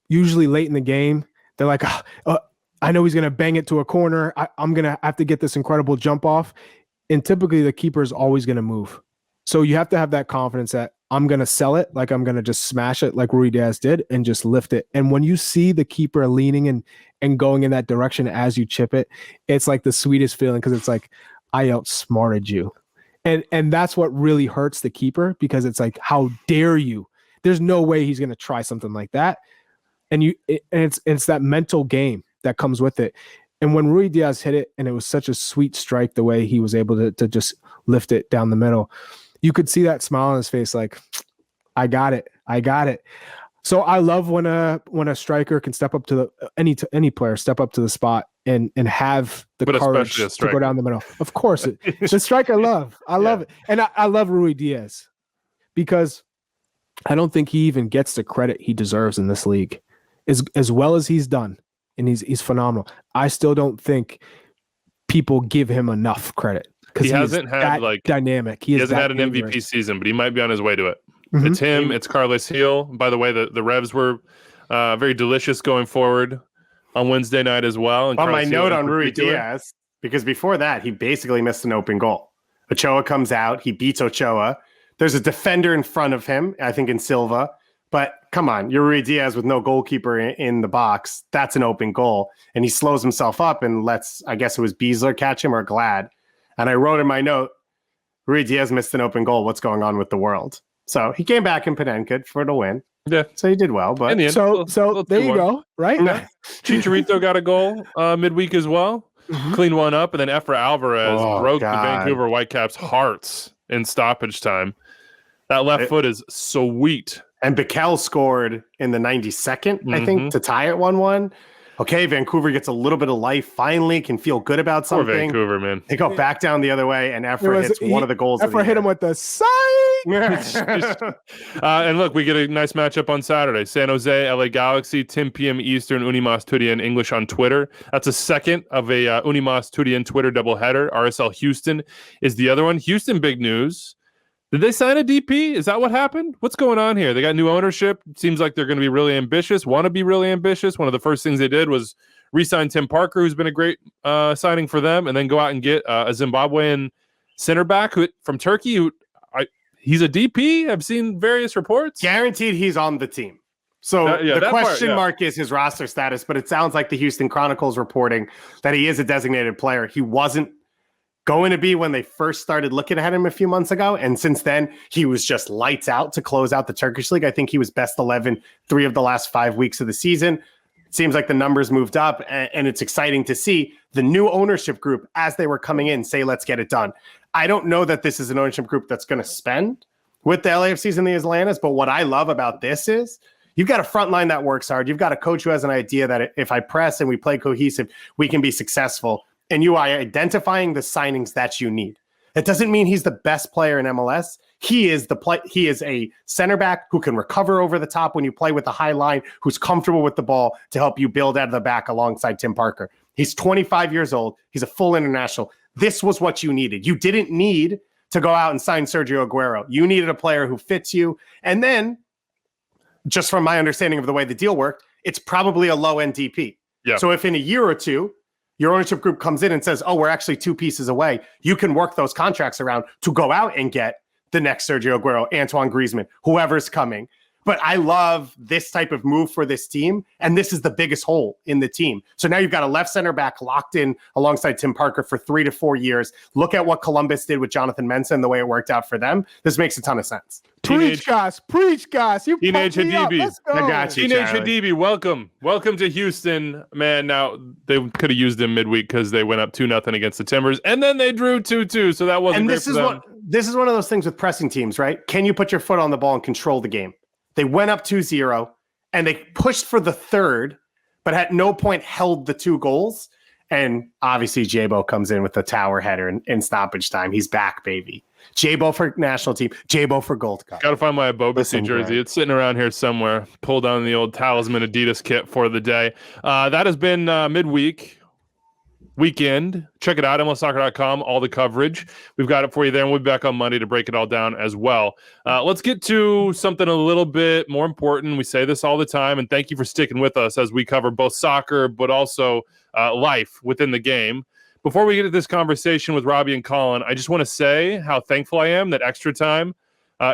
usually late in the game, they're like, I know he's gonna bang it to a corner. I'm gonna have to get this incredible jump off, and typically the keeper is always gonna move. So you have to have that confidence that I'm going to sell it, like I'm going to just smash it like Ruidiaz did and just lift it. And when you see the keeper leaning and going in that direction as you chip it, it's like the sweetest feeling, because it's like, I outsmarted you. And that's what really hurts the keeper, because it's like, how dare you? There's no way he's going to try something like that. And it's that mental game that comes with it. And when Ruidiaz hit it, and it was such a sweet strike, the way he was able to just lift it down the middle, you could see that smile on his face, like, I got it. So I love when a striker can step up to any player step up to the spot and have the courage to go down the middle. Of course, the striker I love it, and I love Ruidiaz, because I don't think he even gets the credit he deserves in this league, as well as he's done, and he's phenomenal. I still don't think people give him enough credit. He hasn't had dynamic. He hasn't had an MVP season, but he might be on his way to it. It's him. It's Carlos Vela. By the way, the Revs were very delicious going forward on Wednesday night as well. And my note on Ruidiaz, because before that, he basically missed an open goal. Ochoa comes out. He beats Ochoa. There's a defender in front of him, I think in Silva. But come on, you're Ruidiaz with no goalkeeper in the box. That's an open goal. And he slows himself up and lets, I guess it was Beasler catch him, or Glad. And I wrote in my note, Ruidiaz missed an open goal. What's going on with the world? So he came back in Panenka for the win. Yeah. So he did well. But in the end, so there you go. Right? Yeah. Chicharito got a goal midweek as well. Cleaned one up. And then Efra Alvarez broke the Vancouver Whitecaps' hearts in stoppage time. That left foot is sweet. And Bikel scored in the 92nd, I think, to tie it 1-1. Okay, Vancouver gets a little bit of life, finally, can feel good about something. Poor Vancouver, man. They go back down the other way, and Efra hits one of the goals. Efra hit him with the side. And look, we get a nice matchup on Saturday. San Jose, LA Galaxy, 10 p.m. Eastern, Unimas Tudian English on Twitter. That's a second of a Unimas Tudian Twitter doubleheader. RSL Houston is the other one. Houston, big news. Did they sign a DP? Is that what happened? What's going on here? They got new ownership. Seems like they're going to be really ambitious, want to be really ambitious. One of the first things they did was re-sign Tim Parker, who's been a great signing for them, and then go out and get a Zimbabwean center back from Turkey. He's a DP. I've seen various reports. Guaranteed he's on the team. So the question mark is his roster status, but it sounds like the Houston Chronicle's reporting that he is a designated player. He wasn't going to be when they first started looking at him a few months ago. And since then, he was just lights out to close out the Turkish league. I think he was best 11 3 of the last 5 weeks of the season. It seems like the numbers moved up, and it's exciting to see the new ownership group, as they were coming in, say, let's get it done. I don't know that this is an ownership group that's going to spend. with the LAFCs and the Atlantas. But what I love about this is you've got a front line that works hard. You've got a coach who has an idea that if I press and we play cohesive, we can be successful. And you are identifying the signings that you need. It doesn't mean he's the best player in MLS. He is He is a center back who can recover over the top when you play with a high line, who's comfortable with the ball to help you build out of the back alongside Tim Parker. He's 25 years old. He's a full international. This was what you needed. You didn't need to go out and sign Sergio Aguero. You needed a player who fits you. And then, just from my understanding of the way the deal worked, it's probably a low NDP. Yeah. So if in a year or two, your ownership group comes in and says, oh, we're actually 2 pieces away, you can work those contracts around to go out and get the next Sergio Aguero, Antoine Griezmann, whoever's coming. But I love this type of move for this team, and this is the biggest hole in the team. So now you've got a left center back locked in alongside Tim Parker for 3 to 4 years. Look at what Columbus did with Jonathan Mensah and the way it worked out for them. This makes a ton of sense. Preach, guys. You Teenage pumped me up. Hadibi. Let's go. I got you, Teenage Charlie. Hadibi, welcome to Houston, man. Now they could have used him midweek because they went up 2-0 against the Timbers, and then they drew 2-2. So that wasn't. And great this for is them. this is one of those things with pressing teams, right? Can you put your foot on the ball and control the game? They went up 2-0 and they pushed for the third, but at no point held the 2 goals. And obviously Jabo comes in with the tower header in stoppage time. He's back, baby. Jabo for national team, Jabo for Gold Cup. Got to find my Abobasi jersey. Greg. It's sitting around here somewhere. Pulled on the old Talisman Adidas kit for the day. That has been midweek. Weekend. Check it out, MLSsoccer.com, all the coverage. We've got it for you there, and we'll be back on Monday to break it all down as well. Let's get to something a little bit more important. We say this all the time, and thank you for sticking with us as we cover both soccer, but also life within the game. Before we get to this conversation with Robbie and Collin, I just want to say how thankful I am that Extra Time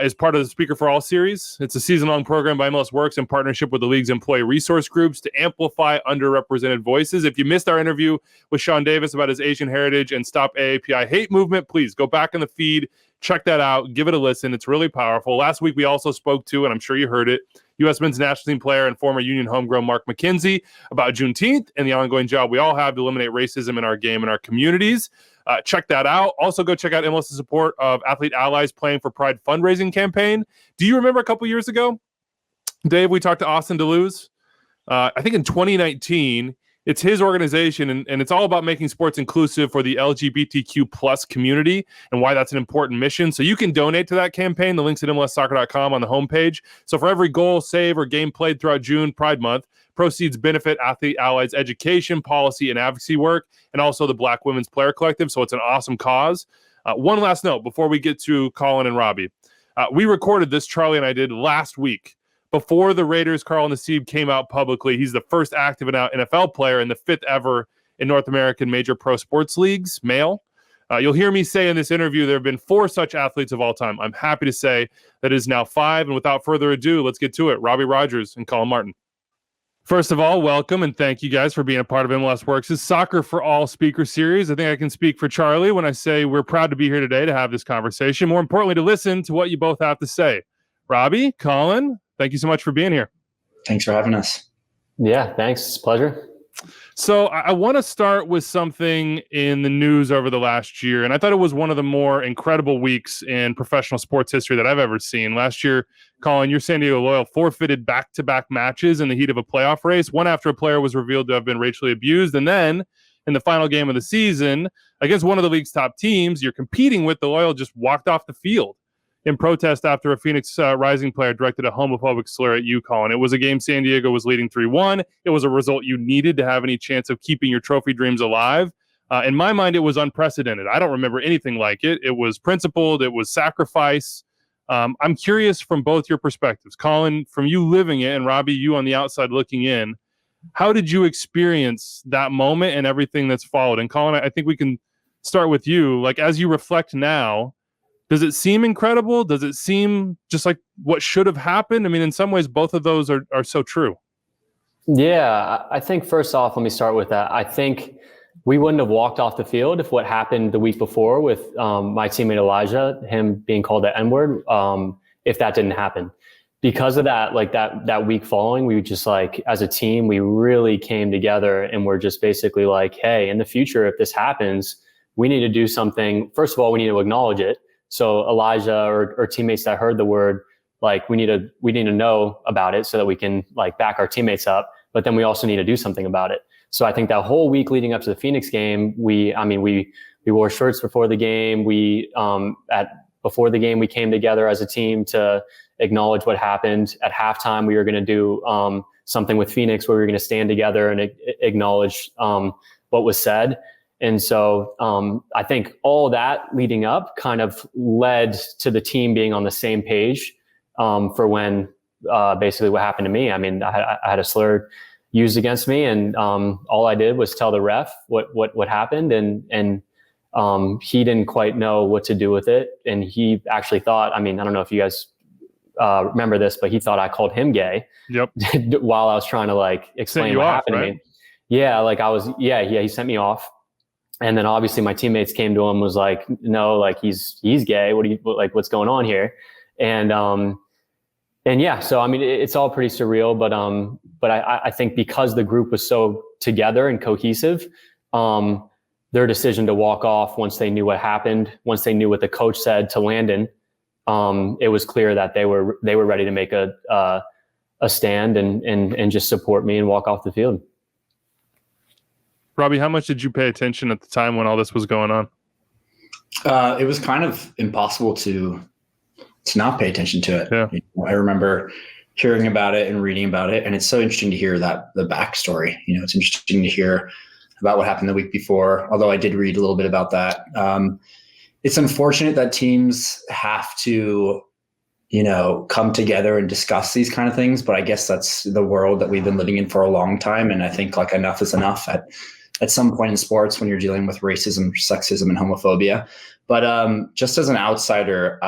is part of the Speaker for All series. It's a season-long program by MLS Works in partnership with the league's employee resource groups to amplify underrepresented voices. If you missed our interview with Sean Davis about his Asian heritage and Stop AAPI Hate movement, please go back in the feed, check that out, give it a listen. It's really powerful. Last week, we also spoke to, and I'm sure you heard it, U.S. men's national team player and former Union homegrown Mark McKenzie about Juneteenth and the ongoing job we all have to eliminate racism in our game and our communities. Check that out. Also, go check out MLS's support of Athlete Allies Playing for Pride fundraising campaign. Do you remember a couple years ago, Dave, we talked to Austin DeLuz? I think in 2019, it's his organization, and it's all about making sports inclusive for the LGBTQ plus community and why that's an important mission. So you can donate to that campaign. The link's at MLSsoccer.com on the homepage. So for every goal, save, or game played throughout June, Pride Month, proceeds benefit Athlete Allies education, policy, and advocacy work, and also the Black Women's Player Collective. So it's an awesome cause. One last note before we get to Collin and Robbie. We recorded this, Charlie and I did, last week. Before the Raiders' Carl Nassib came out publicly, he's the first active and out NFL player and the 5th ever in North American major pro sports leagues, male. You'll hear me say in this interview there have been 4 such athletes of all time. I'm happy to say that is now 5. And without further ado, let's get to it. Robbie Rogers and Collin Martin. First of all, welcome and thank you guys for being a part of MLS Works' Soccer for All speaker series. I think I can speak for Charlie when I say we're proud to be here today to have this conversation. More importantly, to listen to what you both have to say. Robbie, Collin, thank you so much for being here. Thanks for having us. Yeah, thanks. It's a pleasure. So I want to start with something in the news over the last year, and I thought it was one of the more incredible weeks in professional sports history that I've ever seen. Last year, Collin, your San Diego Loyal forfeited back-to-back matches in the heat of a playoff race, one after a player was revealed to have been racially abused, and then in the final game of the season, against one of the league's top teams you're competing with, the Loyal just walked off the field in protest after a Phoenix Rising player directed a homophobic slur at you, Collin. It was a game San Diego was leading 3-1. It was a result you needed to have any chance of keeping your trophy dreams alive. In my mind, it was unprecedented. I don't remember anything like it. It was principled. It was sacrifice. I'm curious from both your perspectives. Collin, from you living it, and Robbie, you on the outside looking in, how did you experience that moment and everything that's followed? And Collin, I think we can start with you. Like, as you reflect now, does it seem incredible? Does it seem just like what should have happened? I mean, in some ways, both of those are so true. Yeah, I think first off, let me start with that. I think we wouldn't have walked off the field if what happened the week before with my teammate Elijah, him being called the N-word, if that didn't happen. Because of that, like that week following, we just like, as a team, we really came together and we're just basically like, hey, in the future, if this happens, we need to do something. First of all, we need to acknowledge it. So Elijah or teammates that heard the word, like we need to know about it so that we can like back our teammates up. But then we also need to do something about it. So I think that whole week leading up to the Phoenix game, we wore shirts before the game. Before the game, we came together as a team to acknowledge what happened. At halftime, we were going to do something with Phoenix where we were going to stand together and acknowledge what was said. And so I think all that leading up kind of led to the team being on the same page for when basically what happened to me. I mean, I had a slur used against me, and all I did was tell the ref what happened, and he didn't quite know what to do with it. And he actually thought, I mean, I don't know if you guys remember this, but he thought I called him gay. Yep. While I was trying to like explain what happened to me. Yeah, like he sent me off. And then obviously my teammates came to him, was like, no, like he's gay. What's going on here? And yeah, so I mean, it's all pretty surreal, but I think because the group was so together and cohesive, their decision to walk off once they knew what happened, once they knew what the coach said to Landon, it was clear that they were ready to make a stand and just support me and walk off the field. Robbie, how much did you pay attention at the time when all this was going on? It was kind of impossible to not pay attention to it. Yeah. I remember hearing about it and reading about it, and it's so interesting to hear the backstory. It's interesting to hear about what happened the week before, although I did read a little bit about that. It's unfortunate that teams have to, come together and discuss these kind of things, but I guess that's the world that we've been living in for a long time. And I think like enough is enough at some point in sports when you're dealing with racism, sexism, and homophobia. But just as an outsider,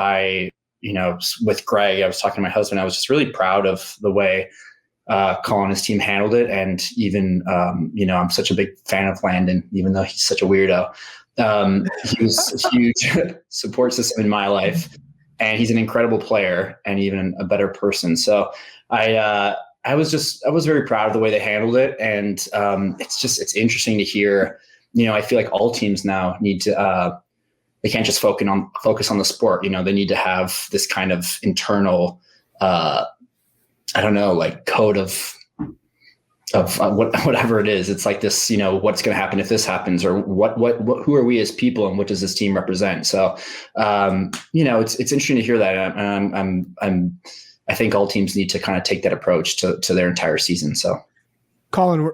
with Greg, I was talking to my husband, I was just really proud of the way Collin and his team handled it. And even, I'm such a big fan of Landon, even though he's such a weirdo. He was a huge support system in my life, and he's an incredible player and even a better person. So I was very proud of the way they handled it. And it's interesting to hear, I feel like all teams now need to, they can't just focus on the sport. They need to have this kind of internal, code of whatever it is. It's like this, what's going to happen if this happens, or who are we as people, and what does this team represent? So, it's interesting to hear that. And I think all teams need to kind of take that approach to their entire season. So, Collin,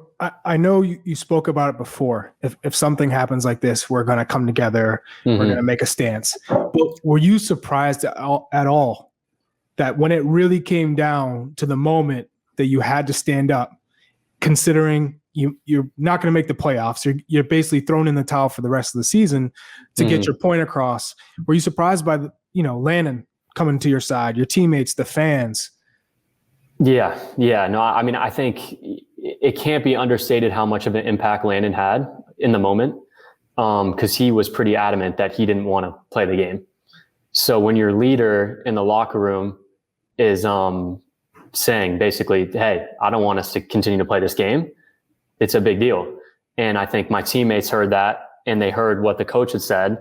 I know you spoke about it before. If something happens like this, we're going to come together. Mm-hmm. We're going to make a stance. But were you surprised at all that when it really came down to the moment that you had to stand up, considering you're not going to make the playoffs, you're basically thrown in the towel for the rest of the season to get your point across? Were you surprised by Landon coming to your side, your teammates, the fans? Yeah. No, I mean, I think it can't be understated how much of an impact Landon had in the moment, because he was pretty adamant that he didn't want to play the game. So when your leader in the locker room is saying basically, hey, I don't want us to continue to play this game, it's a big deal. And I think my teammates heard that, and they heard what the coach had said,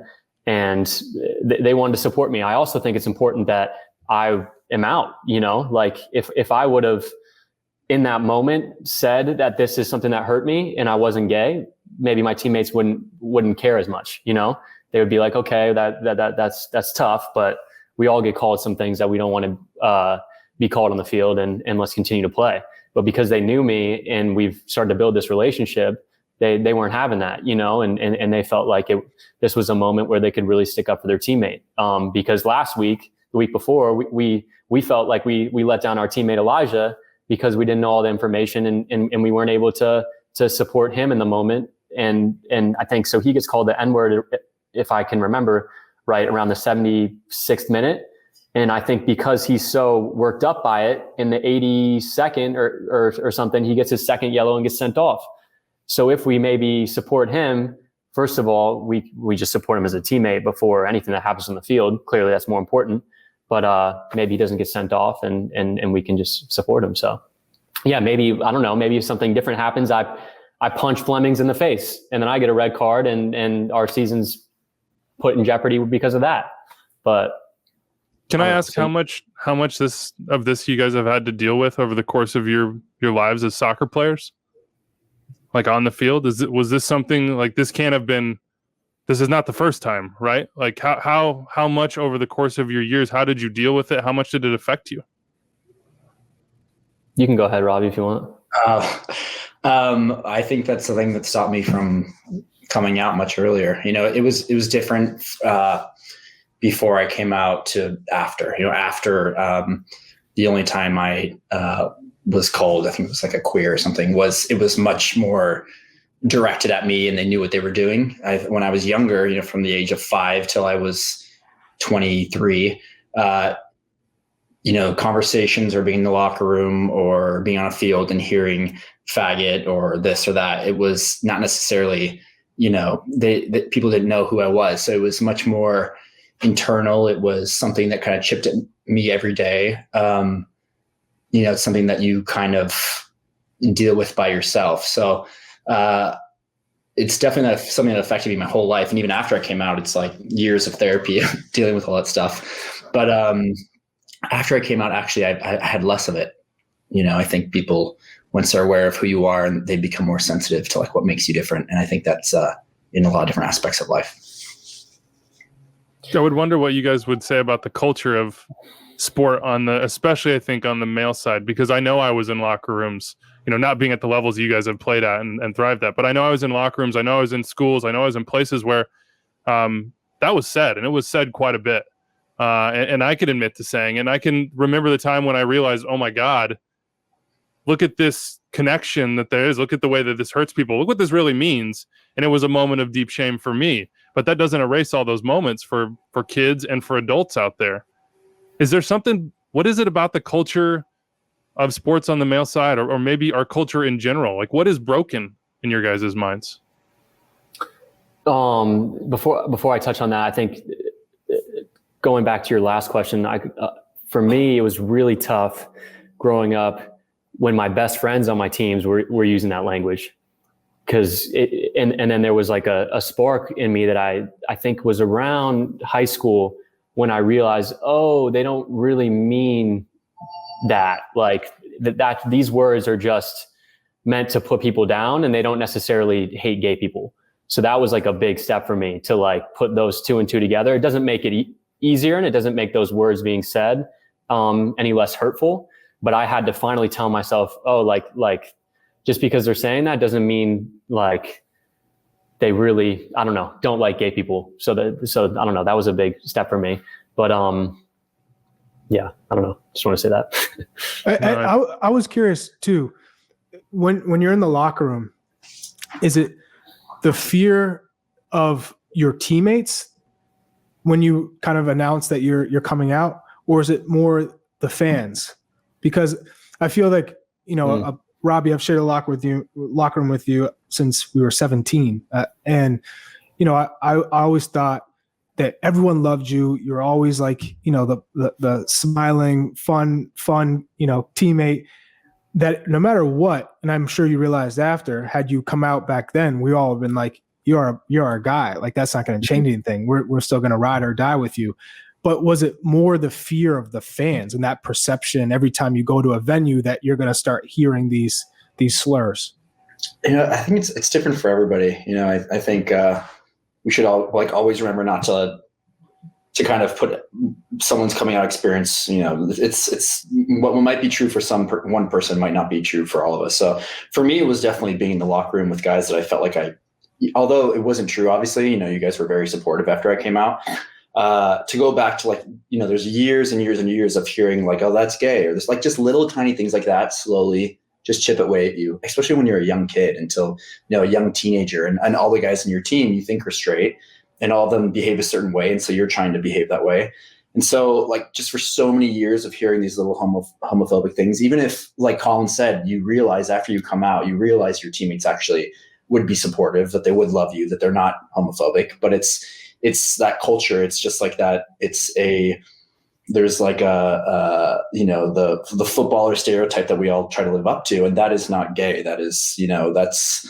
and they wanted to support me. I also think it's important that I am out, like if I would have in that moment said that this is something that hurt me and I wasn't gay, maybe my teammates wouldn't care as much. They would be like, okay, that's tough, but we all get called some things that we don't want to be called on the field, and let's continue to play. But because they knew me and we've started to build this relationship, they weren't having that, and they felt like this was a moment where they could really stick up for their teammate. Because the week before, we felt like we let down our teammate Elijah because we didn't know all the information, and we weren't able to support him in the moment. And I think so he gets called the N-word, if I can remember right, around the 76th minute. And I think because he's so worked up by it, in the 82nd or something, he gets his second yellow and gets sent off. So if we maybe support him, first of all, we just support him as a teammate before anything that happens on the field. Clearly that's more important. But maybe he doesn't get sent off, and we can just support him. So yeah, maybe, I don't know, maybe if something different happens, I punch Flemings in the face and then I get a red card, and our season's put in jeopardy because of that. But can I ask how much this you guys have had to deal with over the course of your lives as soccer players? Like on the field, was this something like this? Can't have been. This is not the first time, right? Like how much over the course of your years? How did you deal with it? How much did it affect you? You can go ahead, Robbie, if you want. I think that's the thing that stopped me from coming out much earlier. You know, it was different before I came out to after. You know, after the only time I was called, I think it was like a queer or something, it was much more directed at me, and they knew what they were doing. When I was younger, you know, from the age of 5 till I was 23, you know, conversations or being in the locker room or being on a field and hearing faggot or this or that, it was not necessarily, you know, people didn't know who I was. So it was much more internal. It was something that kind of chipped at me every day. You know, it's something that you kind of deal with by yourself. So it's definitely something that affected me my whole life. And even after I came out, it's like years of therapy dealing with all that stuff. But after I came out, actually, I had less of it. You know, I think people, once they're aware of who you are, and they become more sensitive to like what makes you different. And I think that's in a lot of different aspects of life. I would wonder what you guys would say about the culture of sport especially I think on the male side, because I know I was in locker rooms, you know, not being at the levels you guys have played at and thrived at, but I know I was in locker rooms. I know I was in schools. I know I was in places where that was said, and it was said quite a bit. And I can admit to saying, and I can remember the time when I realized, oh my God, look at this connection that there is. Look at the way that this hurts people. Look what this really means. And it was a moment of deep shame for me, but that doesn't erase all those moments for kids and for adults out there. Is there something, what is it about the culture of sports on the male side, or maybe our culture in general? Like, what is broken in your guys' minds? Before I touch on that, I think going back to your last question, for me, it was really tough growing up when my best friends on my teams were using that language. And then there was like a spark in me that I think was around high school when I realized, oh, they don't really mean that. Like that these words are just meant to put people down, and they don't necessarily hate gay people. So that was like a big step for me to like put those two and two together. It doesn't make it easier, and it doesn't make those words being said any less hurtful. But I had to finally tell myself, oh, like just because they're saying that doesn't mean like they really, I don't know, don't like gay people. So I don't know, that was a big step for me. But yeah, I don't know. Just want to say that. I was curious too. When you're in the locker room, is it the fear of your teammates when you kind of announce that you're coming out, or is it more the fans? Because I feel like, you know, Robbie, I've shared a locker room with you since we were 17. And, you know, I always thought that everyone loved you. You're always like, you know, the smiling, fun, you know, teammate that no matter what, and I'm sure you realized after, had you come out back then, we all have been like, you're our guy. Like, that's not going to change anything. We're still going to ride or die with you. But was it more the fear of the fans and that perception every time you go to a venue that you're going to start hearing these slurs? You know, I think it's different for everybody. You know, I think we should all always remember not to kind of put someone's coming out experience. You know, it's what might be true for one person might not be true for all of us. So for me, it was definitely being in the locker room with guys that I felt like although it wasn't true, obviously, you know, you guys were very supportive after I came out. To go back to like, you know, there's years and years and years of hearing like, oh, that's gay, or there's like just little tiny things like that slowly just chip away at you, especially when you're a young kid until, you know, a young teenager, and all the guys in your team you think are straight and all of them behave a certain way. And so you're trying to behave that way. And so like just for so many years of hearing these little homophobic things, even if like Collin said, you realize after you come out, you realize your teammates actually would be supportive, that they would love you, that they're not homophobic, but it's that culture. It's just like that. There's like you know, the footballer stereotype that we all try to live up to. And that is not gay. That is, you know, it's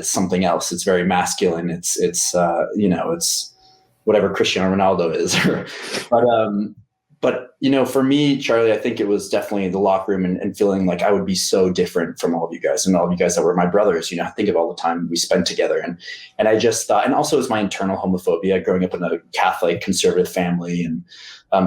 something else. It's very masculine. It's you know, it's whatever Cristiano Ronaldo is. But for me, Charlie, I think it was definitely the locker room and feeling like I would be so different from all of you guys and all of you guys that were my brothers. I think of all the time we spent together, and I just thought, and also it was my internal homophobia growing up in a Catholic conservative family, and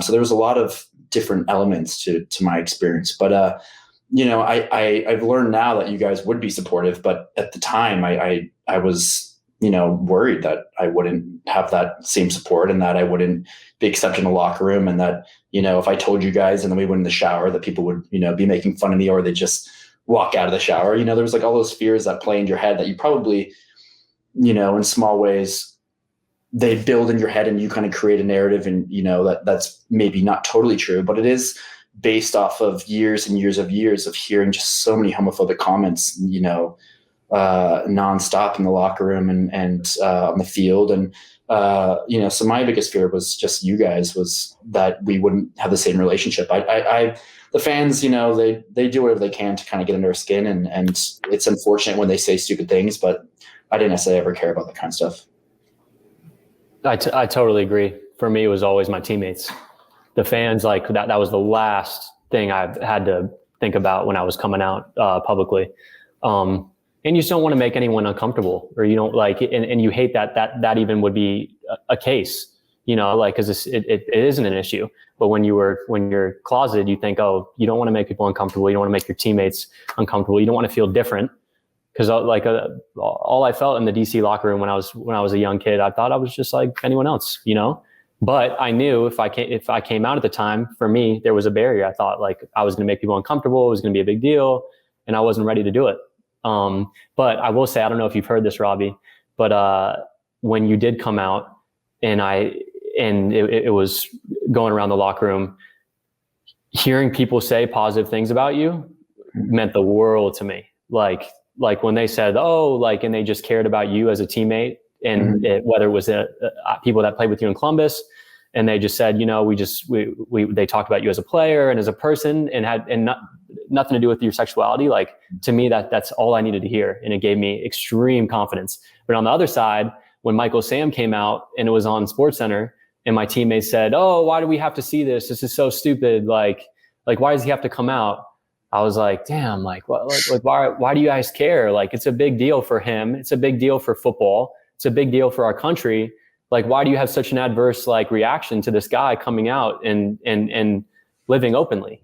so there was a lot of different elements to my experience. But I've learned now that you guys would be supportive, but at the time I was worried that I wouldn't have that same support and that I wouldn't be accepted in the locker room, and that, if I told you guys and then we went in the shower, that people would, be making fun of me, or they just walk out of the shower. There was like all those fears that play in your head that you probably, in small ways, they build in your head, and you kind of create a narrative, and, that's maybe not totally true, but it is based off of years and years of hearing just so many homophobic comments, nonstop in the locker room and on the field. And, so my biggest fear was just you guys, was that we wouldn't have the same relationship. The fans, they do whatever they can to kind of get under our skin, and it's unfortunate when they say stupid things, but I didn't necessarily ever care about that kind of stuff. I totally agree. For me, it was always my teammates. The fans, like that was the last thing I've had to think about when I was coming out publicly. And you just don't want to make anyone uncomfortable, or you don't like, and you hate that even would be a case, because it isn't an issue. But when you're closeted, you think, oh, you don't want to make people uncomfortable. You don't want to make your teammates uncomfortable. You don't want to feel different. Because all I felt in the DC locker room when I was a young kid, I thought I was just like anyone else, But I knew if I came out at the time, for me, there was a barrier. I thought like I was going to make people uncomfortable. It was going to be a big deal, and I wasn't ready to do it. But I will say, I don't know if you've heard this, Robbie, but when you did come out, and it was going around the locker room, hearing people say positive things about you meant the world to me. Like when they said, oh, like, and they just cared about you as a teammate, and whether it was people that played with you in Columbus, and they just said, they talked about you as a player and as a person, and nothing to do with your sexuality. Like, to me, that's all I needed to hear, and it gave me extreme confidence. But on the other side, when Michael Sam came out and it was on SportsCenter, and my teammates said, oh, why do we have to see this? This is so stupid. Like why does he have to come out? I was like, damn, why do you guys care? Like, it's a big deal for him. It's a big deal for football. It's a big deal for our country. Like, why do you have such an adverse reaction to this guy coming out and living openly,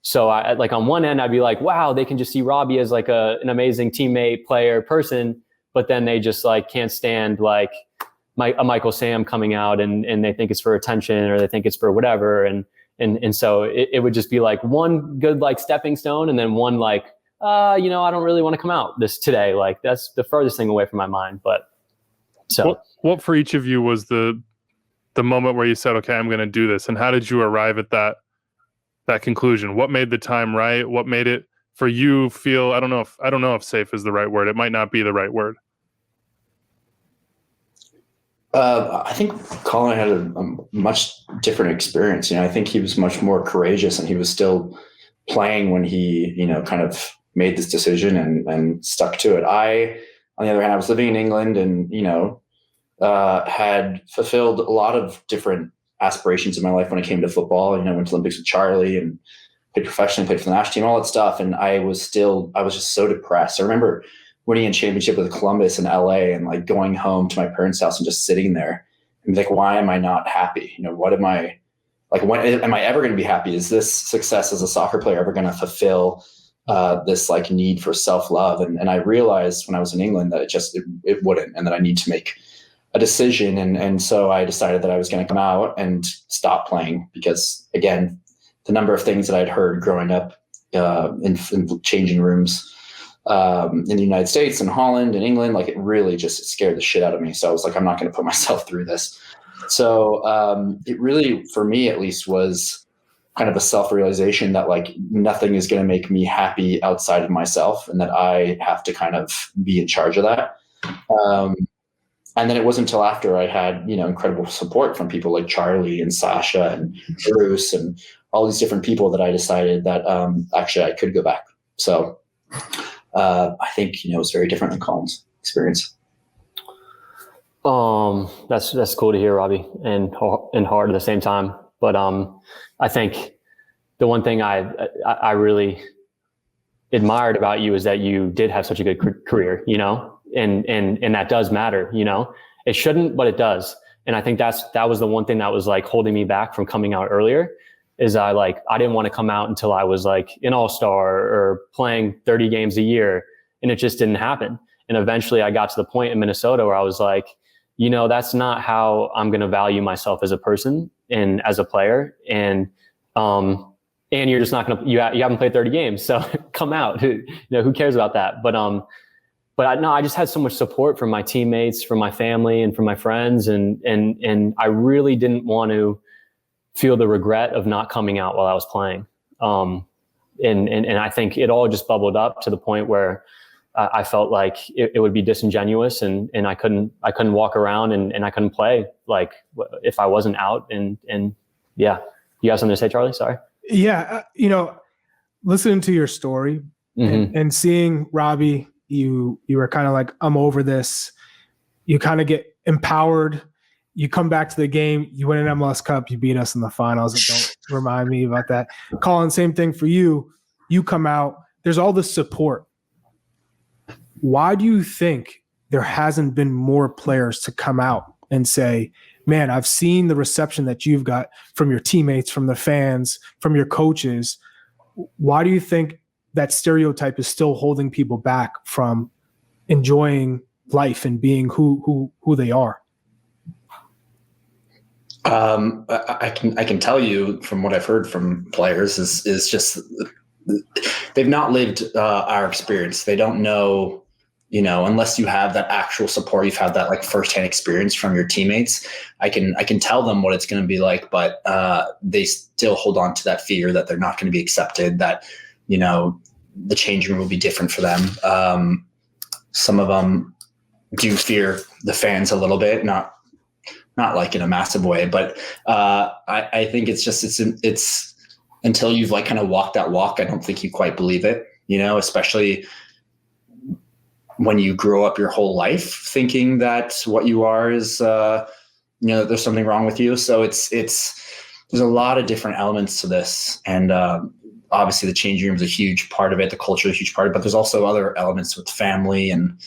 So I, on one end, I'd be like, wow, they can just see Robbie as an amazing teammate, player, person, but then they just can't stand a Michael Sam coming out and they think it's for attention, or they think it's for whatever. And so it would just be one good stepping stone, and then one I don't really want to come out today. That's the furthest thing away from my mind. But so what for each of you was the moment where you said, okay, I'm going to do this, and how did you arrive at that conclusion? What made the time right? What made it for you feel, I don't know if safe is the right word. It might not be the right word. I think Collin had a much different experience. I think he was much more courageous, and he was still playing when he, kind of made this decision and stuck to it. On the other hand, I was living in England, and, had fulfilled a lot of different aspirations in my life when it came to football. I went to Olympics with Charlie and played professionally, played for the national team, all that stuff. And I was just so depressed. I remember winning a championship with Columbus in LA, and going home to my parents' house and just sitting there and be like, why am I not happy? What am I when am I ever going to be happy? Is this success as a soccer player ever going to fulfill this need for self-love? And I realized when I was in England that it wouldn't, and that I need to make a decision. And so I decided that I was going to come out and stop playing, because again, the number of things that I'd heard growing up in changing rooms in the United States and Holland and England, it really just scared the shit out of me. So I was like, I'm not going to put myself through this. So it really, for me at least, was kind of a self-realization that nothing is going to make me happy outside of myself, and that I have to kind of be in charge of that. And then it wasn't until after I had, incredible support from people like Charlie and Sasha and Bruce and all these different people, that I decided that actually I could go back. So I think, it was very different than Collin's experience. That's cool to hear, Robbie, and hard at the same time. But I think the one thing I really admired about you is that you did have such a good career, you know, and that does matter, you know. It shouldn't, but it does. And I think that was the one thing that was like holding me back from coming out earlier. Is I didn't want to come out until I was like an all-star or playing 30 games a year, and it just didn't happen. And eventually I got to the point in Minnesota where I was like, you know, that's not how I'm going to value myself as a person and as a player. And you're just not going to, you haven't played 30 games. So come out, you know, who cares about that? But I just had so much support from my teammates, from my family and from my friends. And I really didn't want to feel the regret of not coming out while I was playing. And I think it all just bubbled up to the point where I felt like it would be disingenuous and I couldn't walk around and I couldn't play like if I wasn't out and yeah. You have something to say, Charlie? Sorry. Yeah. You know, listening to your story and seeing Robbie, you were kind of like, I'm over this. You kind of get empowered. You come back to the game, you win an MLS Cup, you beat us in the finals. And don't remind me about that. Collin, same thing for you. You come out, there's all this support. Why do you think there hasn't been more players to come out and say, man, I've seen the reception that you've got from your teammates, from the fans, from your coaches. Why do you think that stereotype is still holding people back from enjoying life and being who they are? I can tell you from what I've heard from players is just they've not lived our experience. They don't know, you know, unless you have that actual support, you've had that like firsthand experience from your teammates. I can tell them what it's going to be like, but they still hold on to that fear that they're not going to be accepted, that, you know, the changing room will be different for them. Some of them do fear the fans a little bit, not like in a massive way, but I think it's until you've like kind of walked that walk, I don't think you quite believe it, you know, especially when you grow up your whole life thinking that what you are is, you know, there's something wrong with you. So there's a lot of different elements to this. And obviously the changing room is a huge part of it. The culture is a huge part of it, but there's also other elements with family and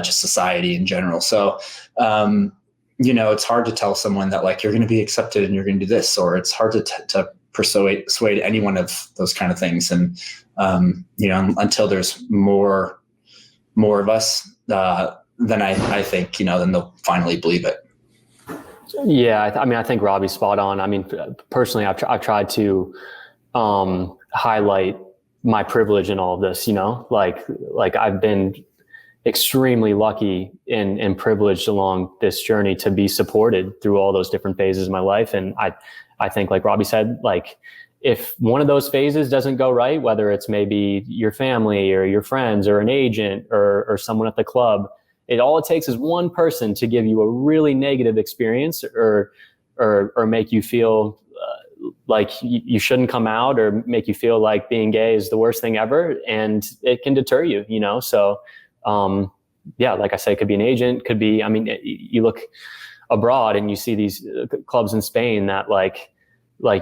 just society in general. So, you know, it's hard to tell someone that like, you're going to be accepted and you're going to do this, or it's hard to persuade anyone of those kind of things. And, you know, until there's more of us, then I think, you know, then they'll finally believe it. Yeah. I mean, I think Robbie's spot on. I mean, personally, I've tried to highlight my privilege in all of this, you know, like I've been extremely lucky and privileged along this journey to be supported through all those different phases of my life. And I think, like Robbie said, like, if one of those phases doesn't go right, whether it's maybe your family or your friends or an agent or someone at the club, all it takes is one person to give you a really negative experience or make you feel like you shouldn't come out, or make you feel like being gay is the worst thing ever. And it can deter you, you know? So, yeah, like I say, it could be an agent, could be, I mean, you look abroad and you see these clubs in Spain that like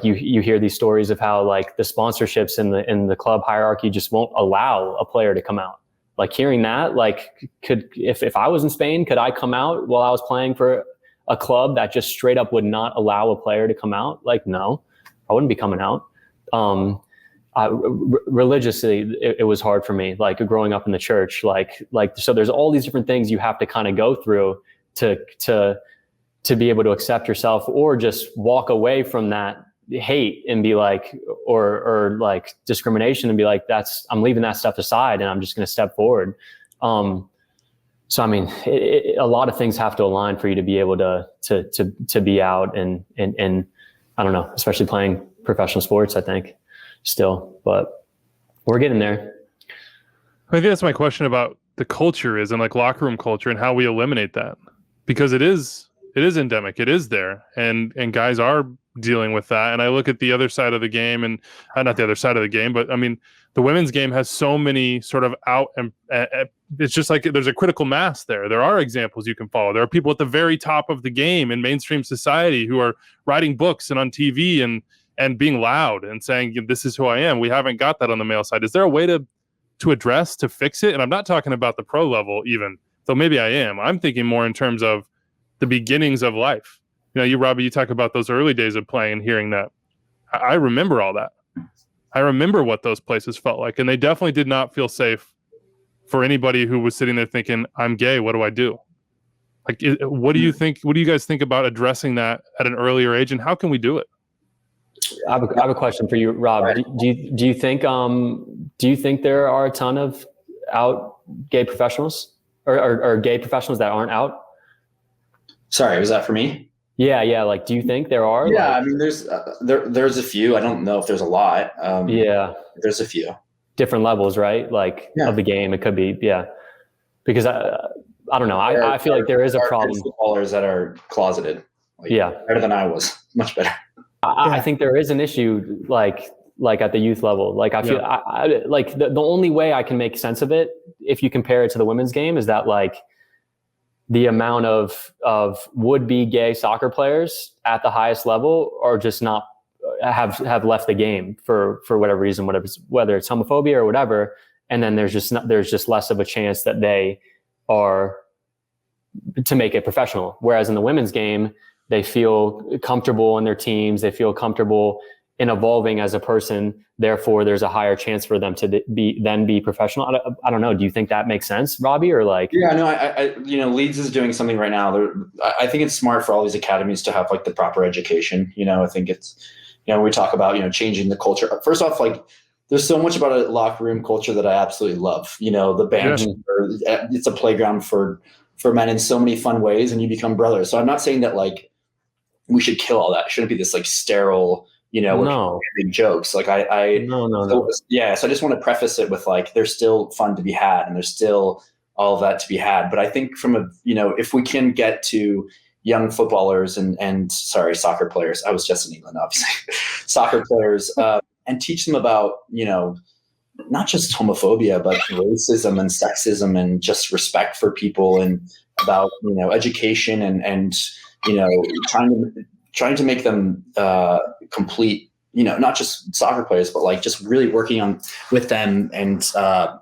you hear these stories of how like the sponsorships in the club hierarchy just won't allow a player to come out. Like hearing that, like if I was in Spain, could I come out while I was playing for a club that just straight up would not allow a player to come out? Like, no, I wouldn't be coming out. Religiously, it was hard for me, like growing up in the church, like, so there's all these different things you have to kind of go through to be able to accept yourself, or just walk away from that hate and be like, or like discrimination and be like, I'm leaving that stuff aside and I'm just going to step forward. So, I mean, a lot of things have to align for you to be able to be out and I don't know, especially playing professional sports, I think still, but we're getting there. I think that's my question about the culture is, and like locker room culture and how we eliminate that, because it is It is endemic. It is there, and guys are dealing with that. And I look at the other side of the game, and not the other side of the game, but I mean, the women's game has so many sort of out, and it's just like there's a critical mass there. There are examples you can follow. There are people at the very top of the game in mainstream society who are writing books and on TV and being loud and saying, this is who I am. We haven't got that on the male side. Is there a way to address, to fix it? And I'm not talking about the pro level even, though maybe I am. I'm thinking more in terms of the beginnings of life. You know, you, Robbie, you talk about those early days of playing and hearing that. I remember all that. I remember what those places felt like, and they definitely did not feel safe for anybody who was sitting there thinking, I'm gay, what do I do? Like, what do you think? What do you guys think about addressing that at an earlier age, and how can we do it? I have a question for you, Rob. Do you think there are a ton of out gay professionals or gay professionals that aren't out? Sorry, was that for me? Yeah. Like, do you think there are? Yeah, like, I mean, there's a few. I don't know if there's a lot. There's a few different levels, right? Like of the game, it could be, because I don't know. I feel like there is a problem. Footballers that are closeted, better than I was, much better. I think there is an issue, like at the youth level. Like I feel like the only way I can make sense of it, if you compare it to the women's game, is that like the amount of would-be gay soccer players at the highest level are just not have left the game for whatever reason, whether it's homophobia or whatever, and then there's just less of a chance that they are to make it professional. Whereas in the women's game, they feel comfortable in their teams, they feel comfortable in evolving as a person. Therefore, there's a higher chance for them to be professional. I don't know. Do you think that makes sense, Robbie, or like? Yeah, no. I Leeds is doing something right now. I think it's smart for all these academies to have like the proper education. I think it's, we talk about changing the culture. First off, like there's so much about a locker room culture that I absolutely love. The bench, it's a playground for men in so many fun ways, and you become brothers. So I'm not saying that like we should kill all that. It shouldn't be this like sterile. Big jokes. Like no. Yeah. So I just want to preface it with like, there's still fun to be had, and there's still all of that to be had. But I think from if we can get to young footballers and soccer players, I was just in England, obviously, soccer players, and teach them about, not just homophobia, but racism and sexism and just respect for people, and about, education and trying to make them complete, not just soccer players, but like just really working with them and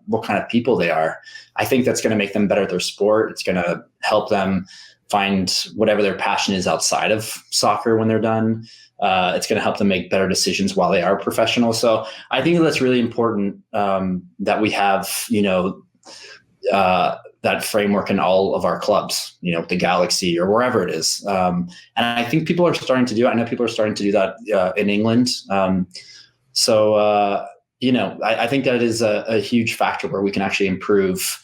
what kind of people they are. I think that's going to make them better at their sport. It's going to help them find whatever their passion is outside of soccer when they're done. It's going to help them make better decisions while they are professional. So I think that's really important that we have, that framework in all of our clubs, the Galaxy or wherever it is. And I think people are starting to do it. I know people are starting to do that in England. I think that is a huge factor where we can actually improve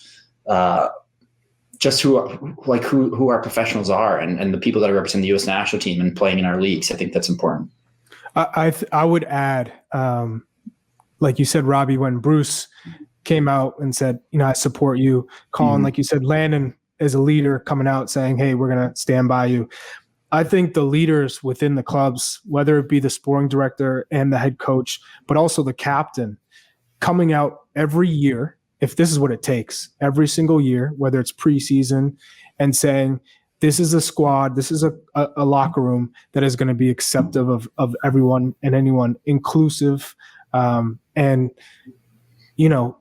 just who our professionals are, and the people that represent the U.S. national team and playing in our leagues. I think that's important. I would add, like you said, Robbie, when Bruce came out and said, I support you. Collin, like you said, Landon is a leader coming out saying, hey, we're going to stand by you. I think the leaders within the clubs, whether it be the sporting director and the head coach, but also the captain, coming out every year, if this is what it takes, every single year, whether it's preseason, and saying, this is a squad, this is a locker room that is going to be acceptive of everyone and anyone, inclusive,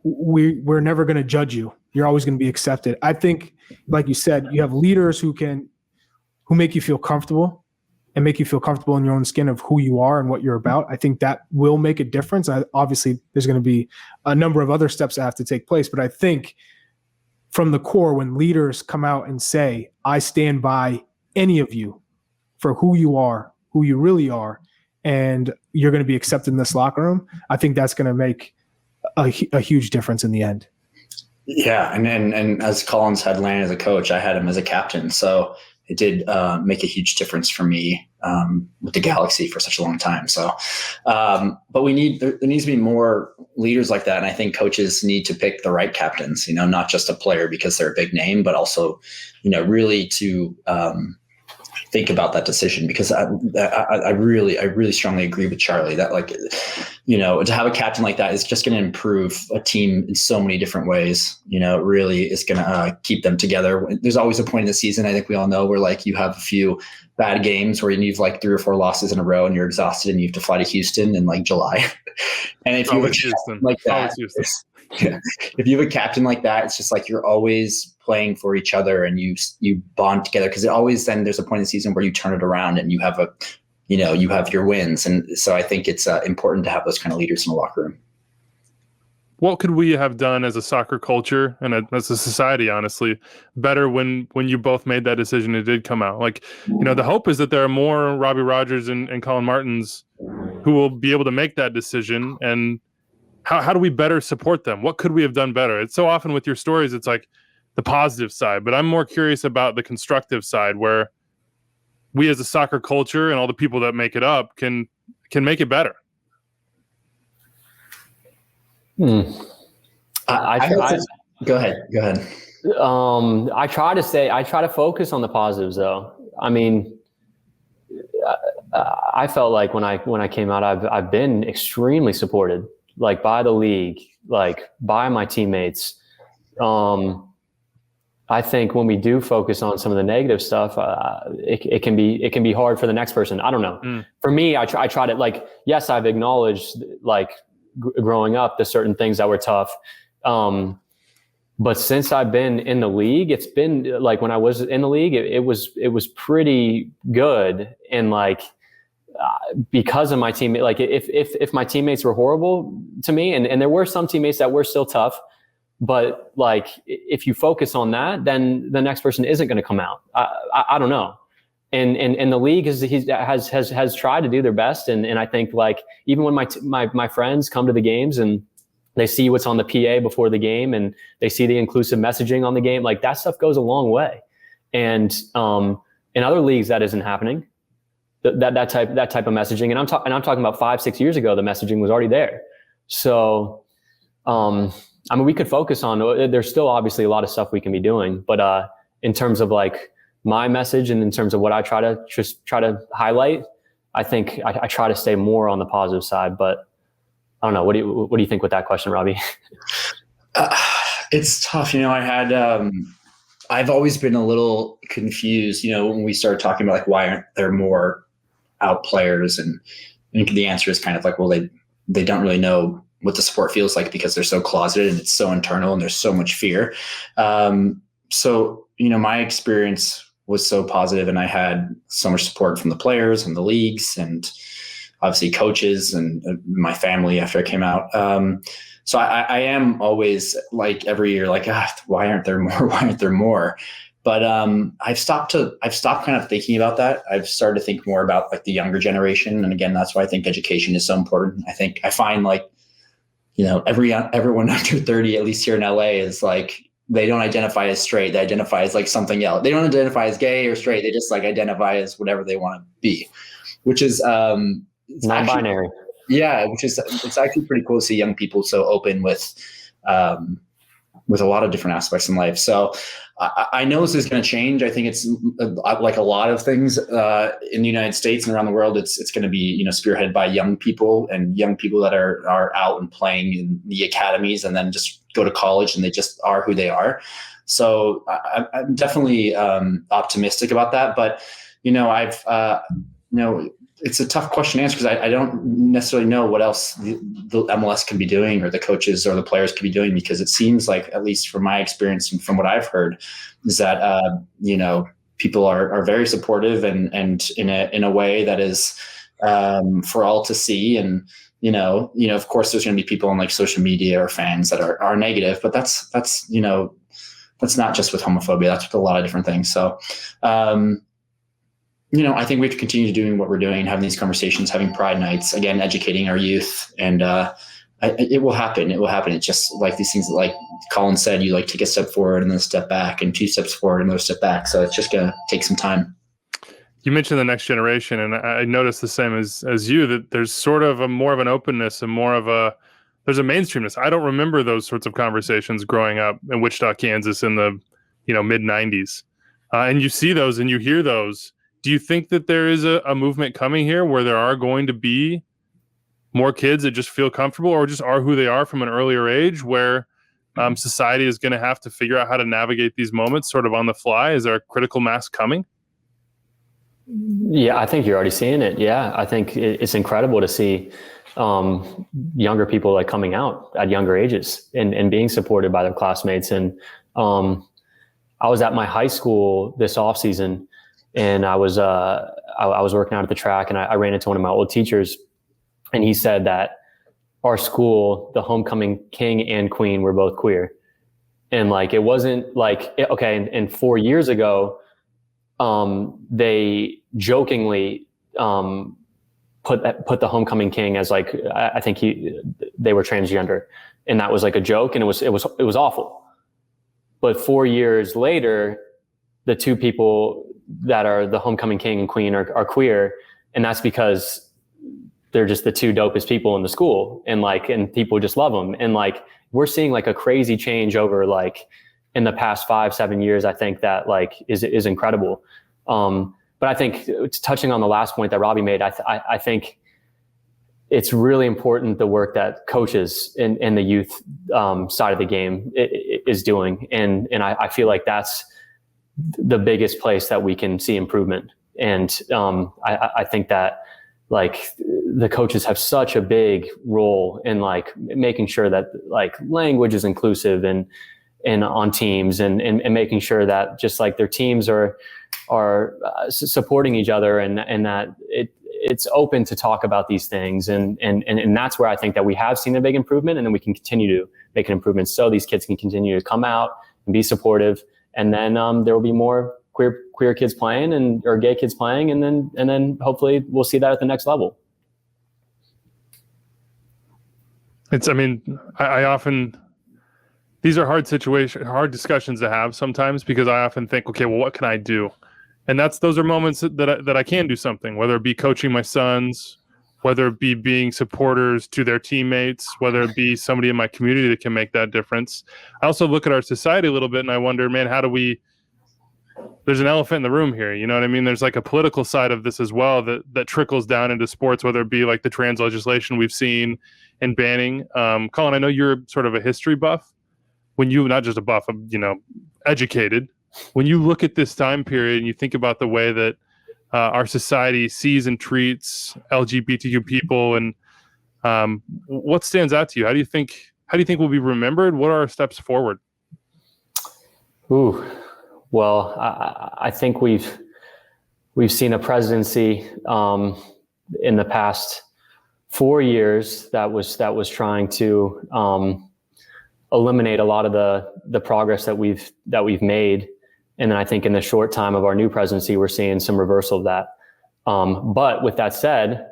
we're never going to judge you. You're always going to be accepted. I think, like you said, you have leaders who make you feel comfortable and make you feel comfortable in your own skin of who you are and what you're about. I think that will make a difference. Obviously, there's going to be a number of other steps that have to take place, but I think from the core, when leaders come out and say, I stand by any of you for who you are, who you really are, and you're going to be accepted in this locker room, I think that's going to make a huge difference in the end. Yeah. And as Collin's had Landon as a coach, I had him as a captain. So it did make a huge difference for me with the Galaxy for such a long time. So, but there needs to be more leaders like that. And I think coaches need to pick the right captains, not just a player because they're a big name, but also, really to think about that decision, because I really strongly agree with Charlie that, like, you know, to have a captain like that is just going to improve a team in so many different ways. You know, it really is going to keep them together. There's always a point in the season, I think we all know, where like you have a few bad games where you've like 3 or 4 losses in a row and you're exhausted and you have to fly to Houston in like July. And if you have a captain like that, if you have a captain like that, it's just like you're always playing for each other and you bond together, because it always, then there's a point in the season where you turn it around and you have your wins. And so I think it's important to have those kind of leaders in the locker room. What could we have done as a soccer culture and as a society, honestly, better when you both made that decision? It did come out. Like, you know, the hope is that there are more Robbie Rogers and Collin Martins who will be able to make that decision. And how do we better support them? What could we have done better? It's so often with your stories, it's like the positive side, but I'm more curious about the constructive side, where we as a soccer culture and all the people that make it up can make it better. Go ahead. I try to focus on the positives, though. I mean, I felt like when I came out, I've been extremely supported, like by the league, like by my teammates. I think when we do focus on some of the negative stuff, it can be hard for the next person. I don't know. For me, I try to, like, yes, I've acknowledged, like, growing up, the certain things that were tough. But since I've been in the league, it's been like, when I was in the league, it was pretty good. And like, because of my teammate, like if my teammates were horrible to me, and there were some teammates that were still tough, but like, if you focus on that, then the next person isn't going to come out. I don't know. And the league has tried to do their best. And I think, like, even when my friends come to the games and they see what's on the PA before the game and they see the inclusive messaging on the game, like, that stuff goes a long way. And in other leagues, that isn't happening. That type of messaging. And I'm talking about 5-6 years ago, the messaging was already there. So, I mean, we could focus on, there's still obviously a lot of stuff we can be doing, but in terms of like my message and in terms of what I try to highlight, I think I try to stay more on the positive side. But I don't know. What do you think with that question, Robbie? It's tough. You know, I've always been a little confused, you know, when we started talking about, like, why aren't there more out players? And I think the answer is kind of like, well, they don't really know what the sport feels like because they're so closeted and it's so internal and there's so much fear. So, you know, my experience was so positive and I had so much support from the players and the leagues and obviously coaches and my family after I came out. So I am always, like, every year, like, why aren't there more? Why aren't there more? But I've stopped kind of thinking about that. I've started to think more about, like, the younger generation. And again, that's why I think education is so important. I find, like, you know, everyone under 30, at least here in LA, is like, they don't identify as straight. They identify as, like, something else. They don't identify as gay or straight. They just, like, identify as whatever they want to be, which is non-binary. It's actually pretty cool to see young people so open with a lot of different aspects in life. So I know this is going to change. I think it's like a lot of things in the United States and around the world. It's going to be, you know, spearheaded by young people and young people that are out and playing in the academies and then just go to college and they just are who they are. So I'm definitely optimistic about that. But, you know, it's a tough question to answer because I don't necessarily know what else the MLS can be doing or the coaches or the players could be doing, because it seems like, at least from my experience and from what I've heard, is that, you know, people are very supportive and in a way that is for all to see. And, you know, of course there's going to be people on, like, social media or fans that are negative, but that's, you know, that's not just with homophobia. That's with a lot of different things. So, you know, I think we have to continue doing what we're doing, having these conversations, having pride nights, again, educating our youth, and it will happen. It will happen. It's just like these things that, like Collin said, you, like, take a step forward and then a step back and 2 steps forward and another step back. So it's just going to take some time. You mentioned the next generation, and I noticed the same as you, that there's sort of more of an openness and there's a mainstreamness. I don't remember those sorts of conversations growing up in Wichita, Kansas in the, you know, mid 90s. And you see those and you hear those do you think that there is a movement coming here where there are going to be more kids that just feel comfortable or just are who they are from an earlier age, where society is going to have to figure out how to navigate these moments sort of on the fly? Is there a critical mass coming? Yeah, I think you're already seeing it. Yeah, I think it's incredible to see younger people like coming out at younger ages and being supported by their classmates. And I was at my high school this off season, and I was working out at the track, and I ran into one of my old teachers, and he said that our school, the homecoming king and queen, were both queer. And like, it wasn't like, okay. And 4 years ago, they jokingly put the homecoming king as like, I think they were transgender, and that was like a joke, and it was awful. But 4 years later, the two people that are the homecoming king and queen are queer, and that's because they're just the two dopest people in the school, and people just love them. And like, we're seeing like a crazy change over like in the past 5-7 years. I think that like is incredible. But I think touching on the last point that Robbie made, I think it's really important the work that coaches in the youth side of the game is doing. And I feel like that's the biggest place that we can see improvement. And I think that like the coaches have such a big role in like making sure that like language is inclusive and on teams and making sure that just like their teams are supporting each other and that it's open to talk about these things. And that's where I think that we have seen a big improvement, and then we can continue to make an improvement so these kids can continue to come out and be supportive. And then there will be more queer kids playing or gay kids playing. And then hopefully we'll see that at the next level. I often, these are hard discussions to have sometimes, because I often think, okay, well, what can I do? And those are moments that I can do something, whether it be coaching my sons, whether it be being supporters to their teammates, whether it be somebody in my community that can make that difference. I also look at our society a little bit and I wonder, man, there's an elephant in the room here. You know what I mean? There's like a political side of this as well that trickles down into sports, whether it be like the trans legislation we've seen and banning. Collin, I know you're sort of a history buff. Not just a buff, educated. When you look at this time period and you think about the way that our society sees and treats LGBTQ people, and what stands out to you? How do you think we'll be remembered? What are our steps forward? Ooh, well, I think we've seen a presidency in the past 4 years that was trying to eliminate a lot of the progress that we've made. And then I think in the short time of our new presidency, we're seeing some reversal of that. But with that said,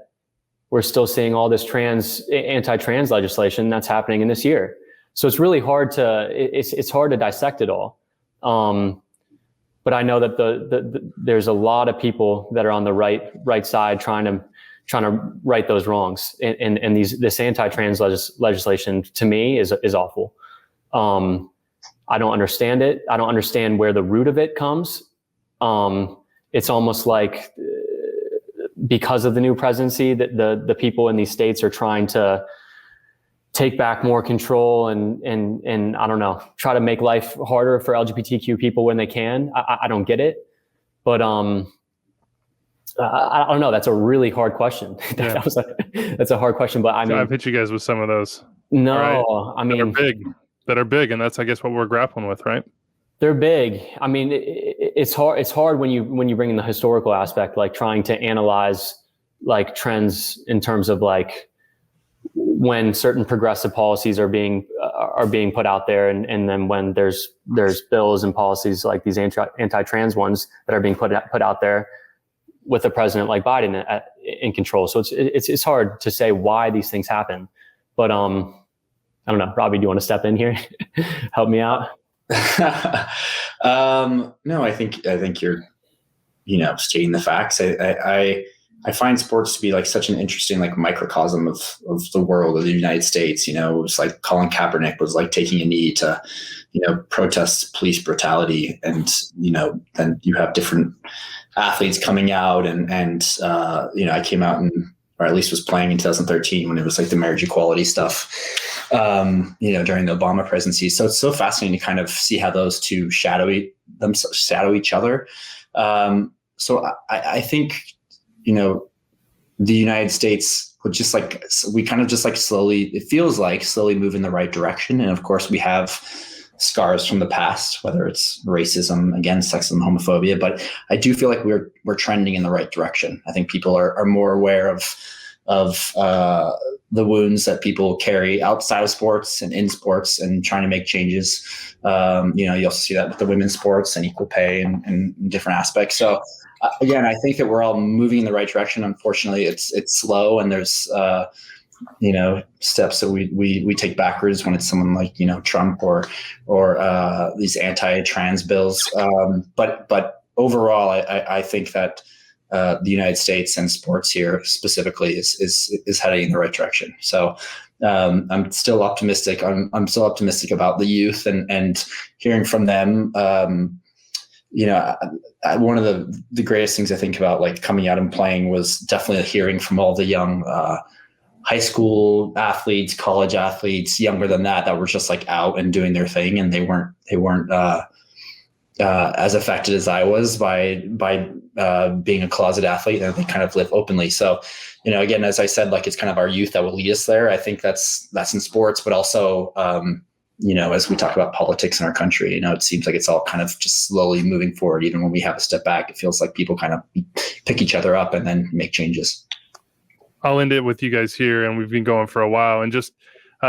we're still seeing all this anti-trans legislation that's happening in this year. So it's really hard it's hard to dissect it all. But I know that there's a lot of people that are on the right side trying to right those wrongs. And this anti-trans legislation to me is awful. I don't understand it. I don't understand where the root of it comes. It's almost like because of the new presidency that the people in these states are trying to take back more control and I don't know, try to make life harder for LGBTQ people when they can. I don't get it, but I don't know. That's a really hard question. Yeah. That's a hard question, but I've hit you guys with some of those. No, right? That are big, and that's, I guess, what we're grappling with, right? They're big. I mean, it's hard. It's hard when you bring in the historical aspect, like trying to analyze like trends in terms of like when certain progressive policies are being put out there, and then when there's bills and policies like these anti-trans ones that are being put out there with a president like Biden in control. So it's hard to say why these things happen, but I don't know. Robbie, do you want to step in here? Help me out. No, I think you're, stating the facts. I find sports to be like such an interesting like microcosm of the world of the United States. It was like Colin Kaepernick was like taking a knee to, protest police brutality, and then you have different athletes coming out and I came out or at least was playing in 2013 when it was like the marriage equality stuff, during the Obama presidency. So it's so fascinating to kind of see how those two shadow each other. So I think, the United States would slowly move in the right direction. And of course we have scars from the past, whether it's racism, again, sexism, homophobia, but I do feel like we're trending in the right direction. I think people are more aware of the wounds that people carry outside of sports and in sports and trying to make changes. You also see that with the women's sports and equal pay and different aspects. So again, I think that we're all moving in the right direction. Unfortunately, it's slow, and there's steps that we take backwards when it's someone like Trump or these anti-trans bills. But overall, I think that the United States and sports here specifically is heading in the right direction. So I'm still optimistic. I'm still optimistic about the youth and hearing from them. One of the greatest things I think about like coming out and playing was definitely hearing from all the young high school athletes, college athletes, younger than that were just like out and doing their thing, and they weren't as affected as I was by being a closet athlete, and they kind of live openly. So, again, as I said, like it's kind of our youth that will lead us there. I think that's in sports, but also, as we talk about politics in our country, it seems like it's all kind of just slowly moving forward. Even when we have a step back, it feels like people kind of pick each other up and then make changes. I'll end it with you guys here, and we've been going for a while, and just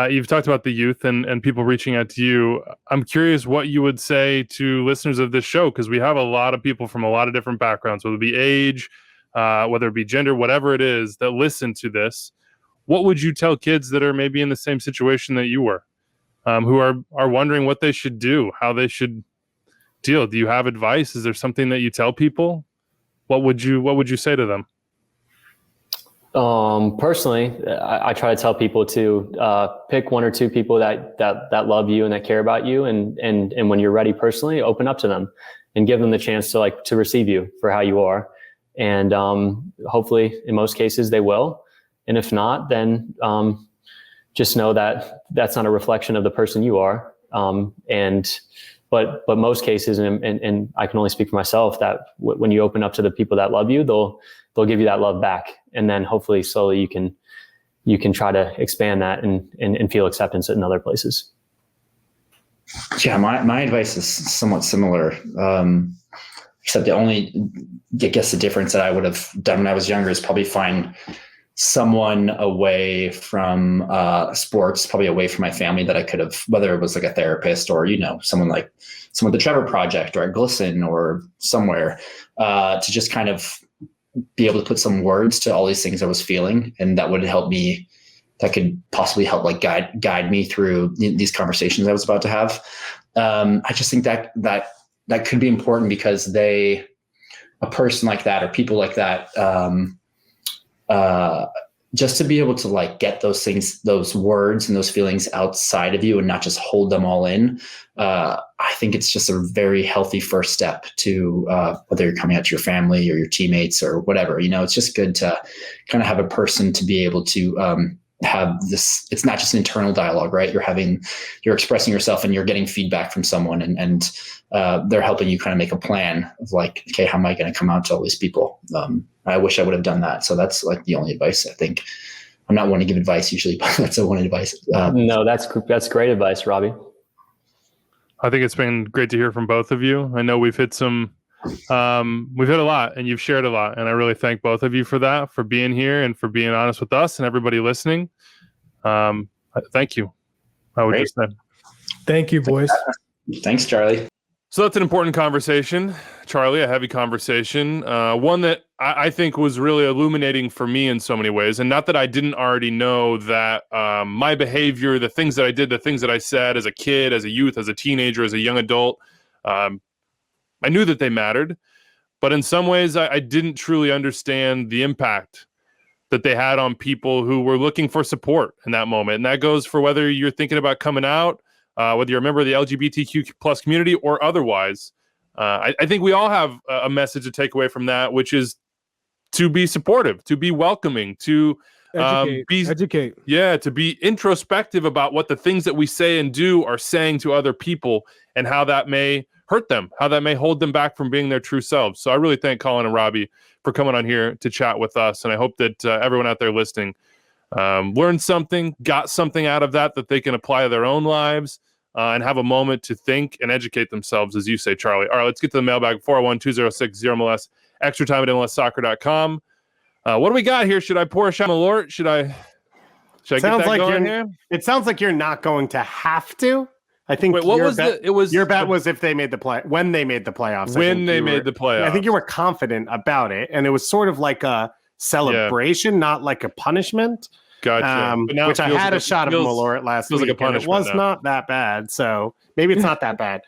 you've talked about the youth and people reaching out to you. I'm curious what you would say to listeners of this show, because we have a lot of people from a lot of different backgrounds, whether it be age, whether it be gender, whatever it is, that listen to this. What would you tell kids that are maybe in the same situation that you were, who are wondering what they should do, how they should deal? Do you have advice? Is there something that you tell people? What would you say to them? Personally, I try to tell people to pick one or two people that love you and that care about you, and when you're ready personally, open up to them and give them the chance to receive you for how you are. And hopefully, in most cases, they will. And if not, then just know that that's not a reflection of the person you are. But most cases, and I can only speak for myself, that when you open up to the people that love you, they'll give you that love back. And then hopefully slowly you can try to expand that and feel acceptance in other places. Yeah, my advice is somewhat similar. Except the difference that I would have done when I was younger is probably find someone away from sports, probably away from my family, that I could have, whether it was like a therapist or, someone at the Trevor Project or at Glisten or somewhere, to just kind of be able to put some words to all these things I was feeling. And that would help me, that could possibly help guide me through these conversations I was about to have. I just think that could be important, because a person like that or people like that, just to be able to get those things, those words and those feelings outside of you and not just hold them all in. I think it's just a very healthy first step to, whether you're coming out to your family or your teammates or whatever, it's just good to kind of have a person to be able to, have this. It's not just an internal dialogue, right? You're expressing yourself and you're getting feedback from someone, and they're helping you kind of make a plan of okay, how am I going to come out to all these people? I wish I would have done that. So that's the only advice I think. I'm not one to give advice usually, but that's one advice. No, that's great advice, Robbie. I think it's been great to hear from both of you. I know we've hit a lot, and you've shared a lot, and I really thank both of you for that, for being here and for being honest with us and everybody listening. Thank you. I would just say thank you, boys. Thanks, Charlie. So that's an important conversation, Charlie, a heavy conversation, one that I think was really illuminating for me in so many ways. And not that I didn't already know that my behavior, the things that I did, the things that I said as a kid, as a youth, as a teenager, as a young adult, I knew that they mattered. But in some ways, I didn't truly understand the impact that they had on people who were looking for support in that moment. And that goes for whether you're thinking about coming out, whether you're a member of the LGBTQ plus community or otherwise. I think we all have a message to take away from that, which is to be supportive, to be welcoming, to educate. Yeah, to be introspective about what the things that we say and do are saying to other people and how that may hurt them, how that may hold them back from being their true selves. So I really thank Collin and Robbie for coming on here to chat with us. And I hope that everyone out there listening learned something, got something out of that they can apply to their own lives and have a moment to think and educate themselves, as you say, Charlie. All right, let's get to the mailbag, 401-206-0MLS, extra time at MLSsoccer.com. What do we got here? Should I pour a shot of Malort? Should I get that going here? It sounds like you're not going to have to. I think your bet was if they made the play when they made the playoffs. Made the playoffs. I think you were confident about it, and it was sort of like a celebration, not like a punishment. Gotcha. Which I had a shot of Malort last week. Like a punishment. It was not that bad, so maybe it's not that bad.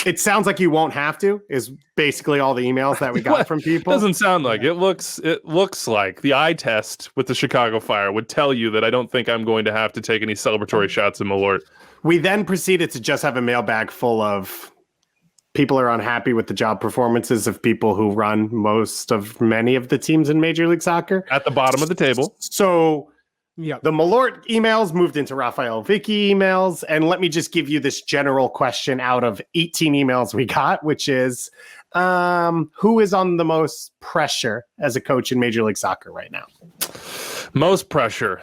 It sounds like you won't have to, is basically all the emails that we got from people. Doesn't sound like it. Looks like the eye test with the Chicago Fire would tell you that I don't think I'm going to have to take any celebratory shots of Malort. We then proceeded to just have a mailbag full of people are unhappy with the job performances of people who run many of the teams in Major League Soccer. At the bottom of the table. So the Malort emails moved into Rafael Vicky emails. And let me just give you this general question out of 18 emails we got, which is, who is on the most pressure as a coach in Major League Soccer right now? Most pressure.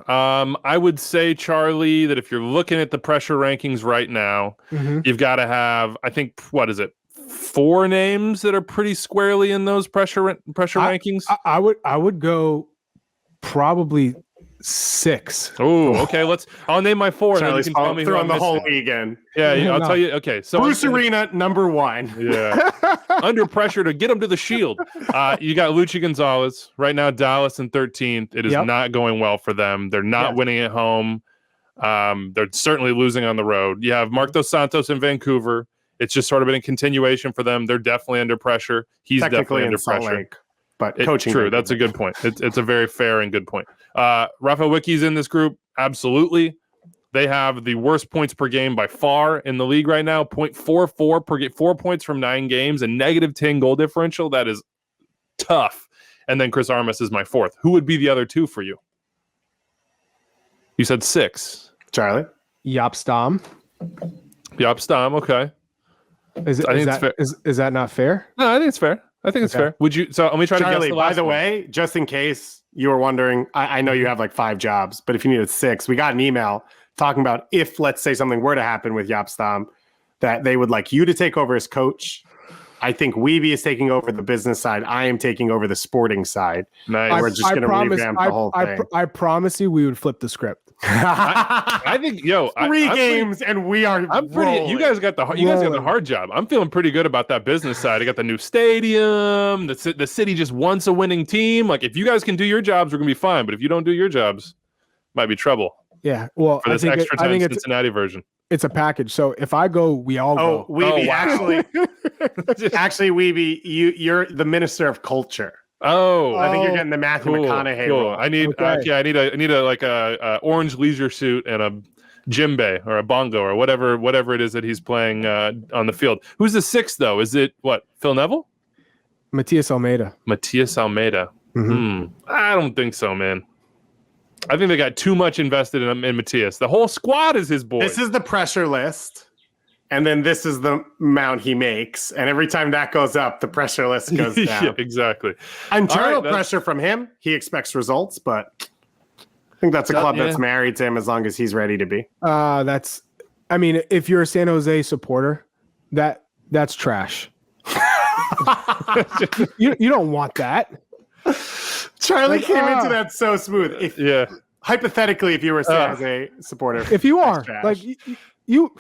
I would say, Charlie, that if you're looking at the pressure rankings right now, you've got to have, I think, 4 names that are pretty squarely in those pressure rankings? I would go probably 6. Oh, okay. I'll name my 4. Charlie's and then you can tell me who I'm the whole missing. league in. Yeah, I'll tell you. Okay, so Bruce Arena, number 1. Yeah, under pressure to get him to the Shield. You got Luchi Gonzalez right now. Dallas in 13th. It is not going well for them. They're not winning at home. They're certainly losing on the road. You have Marc Dos Santos in Vancouver. It's just sort of been a continuation for them. They're definitely under pressure. He's definitely under pressure. Lake, but coaching. True. That's a good point. It's a very fair and good point. Rafa Wiki's in this group. Absolutely. They have the worst points per game by far in the league right now. 0.44 per game, 4 points from 9 games, and negative 10 goal differential. That is tough. And then Chris Armas is my 4th. Who would be the other 2 for you? You said 6. Charlie? Jaap Stam. Okay. Is that not fair? No, I think it's fair. It's fair. Would you? So let me try Charlie, to guess the last by the one. way, just in case you were wondering, I know you have like 5 jobs, but if you needed 6, we got an email talking about if, let's say, something were to happen with Jaap Stam, that they would like you to take over as coach. I think Weeby is taking over the business side. I am taking over the sporting side. Nice. We're just going to revamp the whole thing. I promise you we would flip the script. I think, 3 games and we are. I'm pretty. rolling. You guys got the hard job. I'm feeling pretty good about that business side. I got the new stadium. The city just wants a winning team. Like if you guys can do your jobs, we're gonna be fine. But if you don't do your jobs, might be trouble. Yeah. Well, for this extra time Cincinnati version. It's a package. So if I go, we all go. Weeby, actually, Weeby, you're the minister of culture. Oh, I think you're getting the Matthew McConaughey role. I need a orange leisure suit and a djembe or a bongo or whatever it is that he's playing on the field. Who's the 6th though? Is it Phil Neville? Matias Almeida. Mm-hmm. I don't think so, man. I think they got too much invested in Matias. The whole squad is his boy. This is the pressure list. And then this is the amount he makes. And every time that goes up, the pressure list goes down. Yeah, exactly. Internal pressure from him. He expects results, but I think that's a club that's married to him as long as he's ready to be. If you're a San Jose supporter, that's trash. you don't want that. Charlie came into that so smooth. Hypothetically, if you were a San Jose supporter. If you are, like you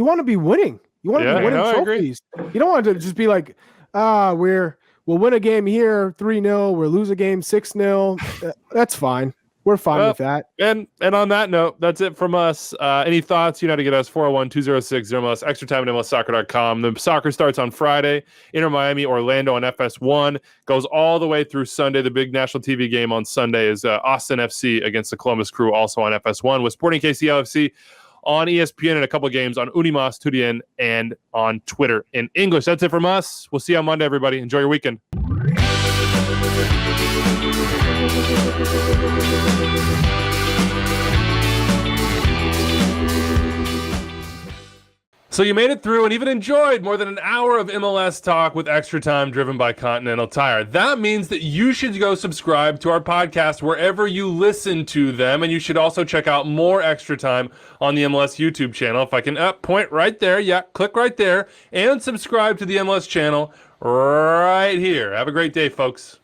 want to be winning. You want to be winning trophies. You don't want to just be like, we'll win a game here 3-0, we'll lose a game 6-0. That's fine. We're fine with that. And on that note, that's it from us. Any thoughts? You know how to get us 401-206-0MLS, extra time at MLSsoccer.com. The soccer starts on Friday. Inter Miami, Orlando on FS1. Goes all the way through Sunday. The big national TV game on Sunday is Austin FC against the Columbus Crew, also on FS1, with Sporting KC LFC on ESPN and a couple of games on Unimas, Tudien, and on Twitter in English. That's it from us. We'll see you on Monday, everybody. Enjoy your weekend. So you made it through and even enjoyed more than an hour of MLS talk with extra time driven by Continental Tire. That means that you should go subscribe to our podcast wherever you listen to them, and you should also check out more extra time on the MLS YouTube channel. If I can point right there, yeah, click right there, and subscribe to the MLS channel right here. Have a great day, folks.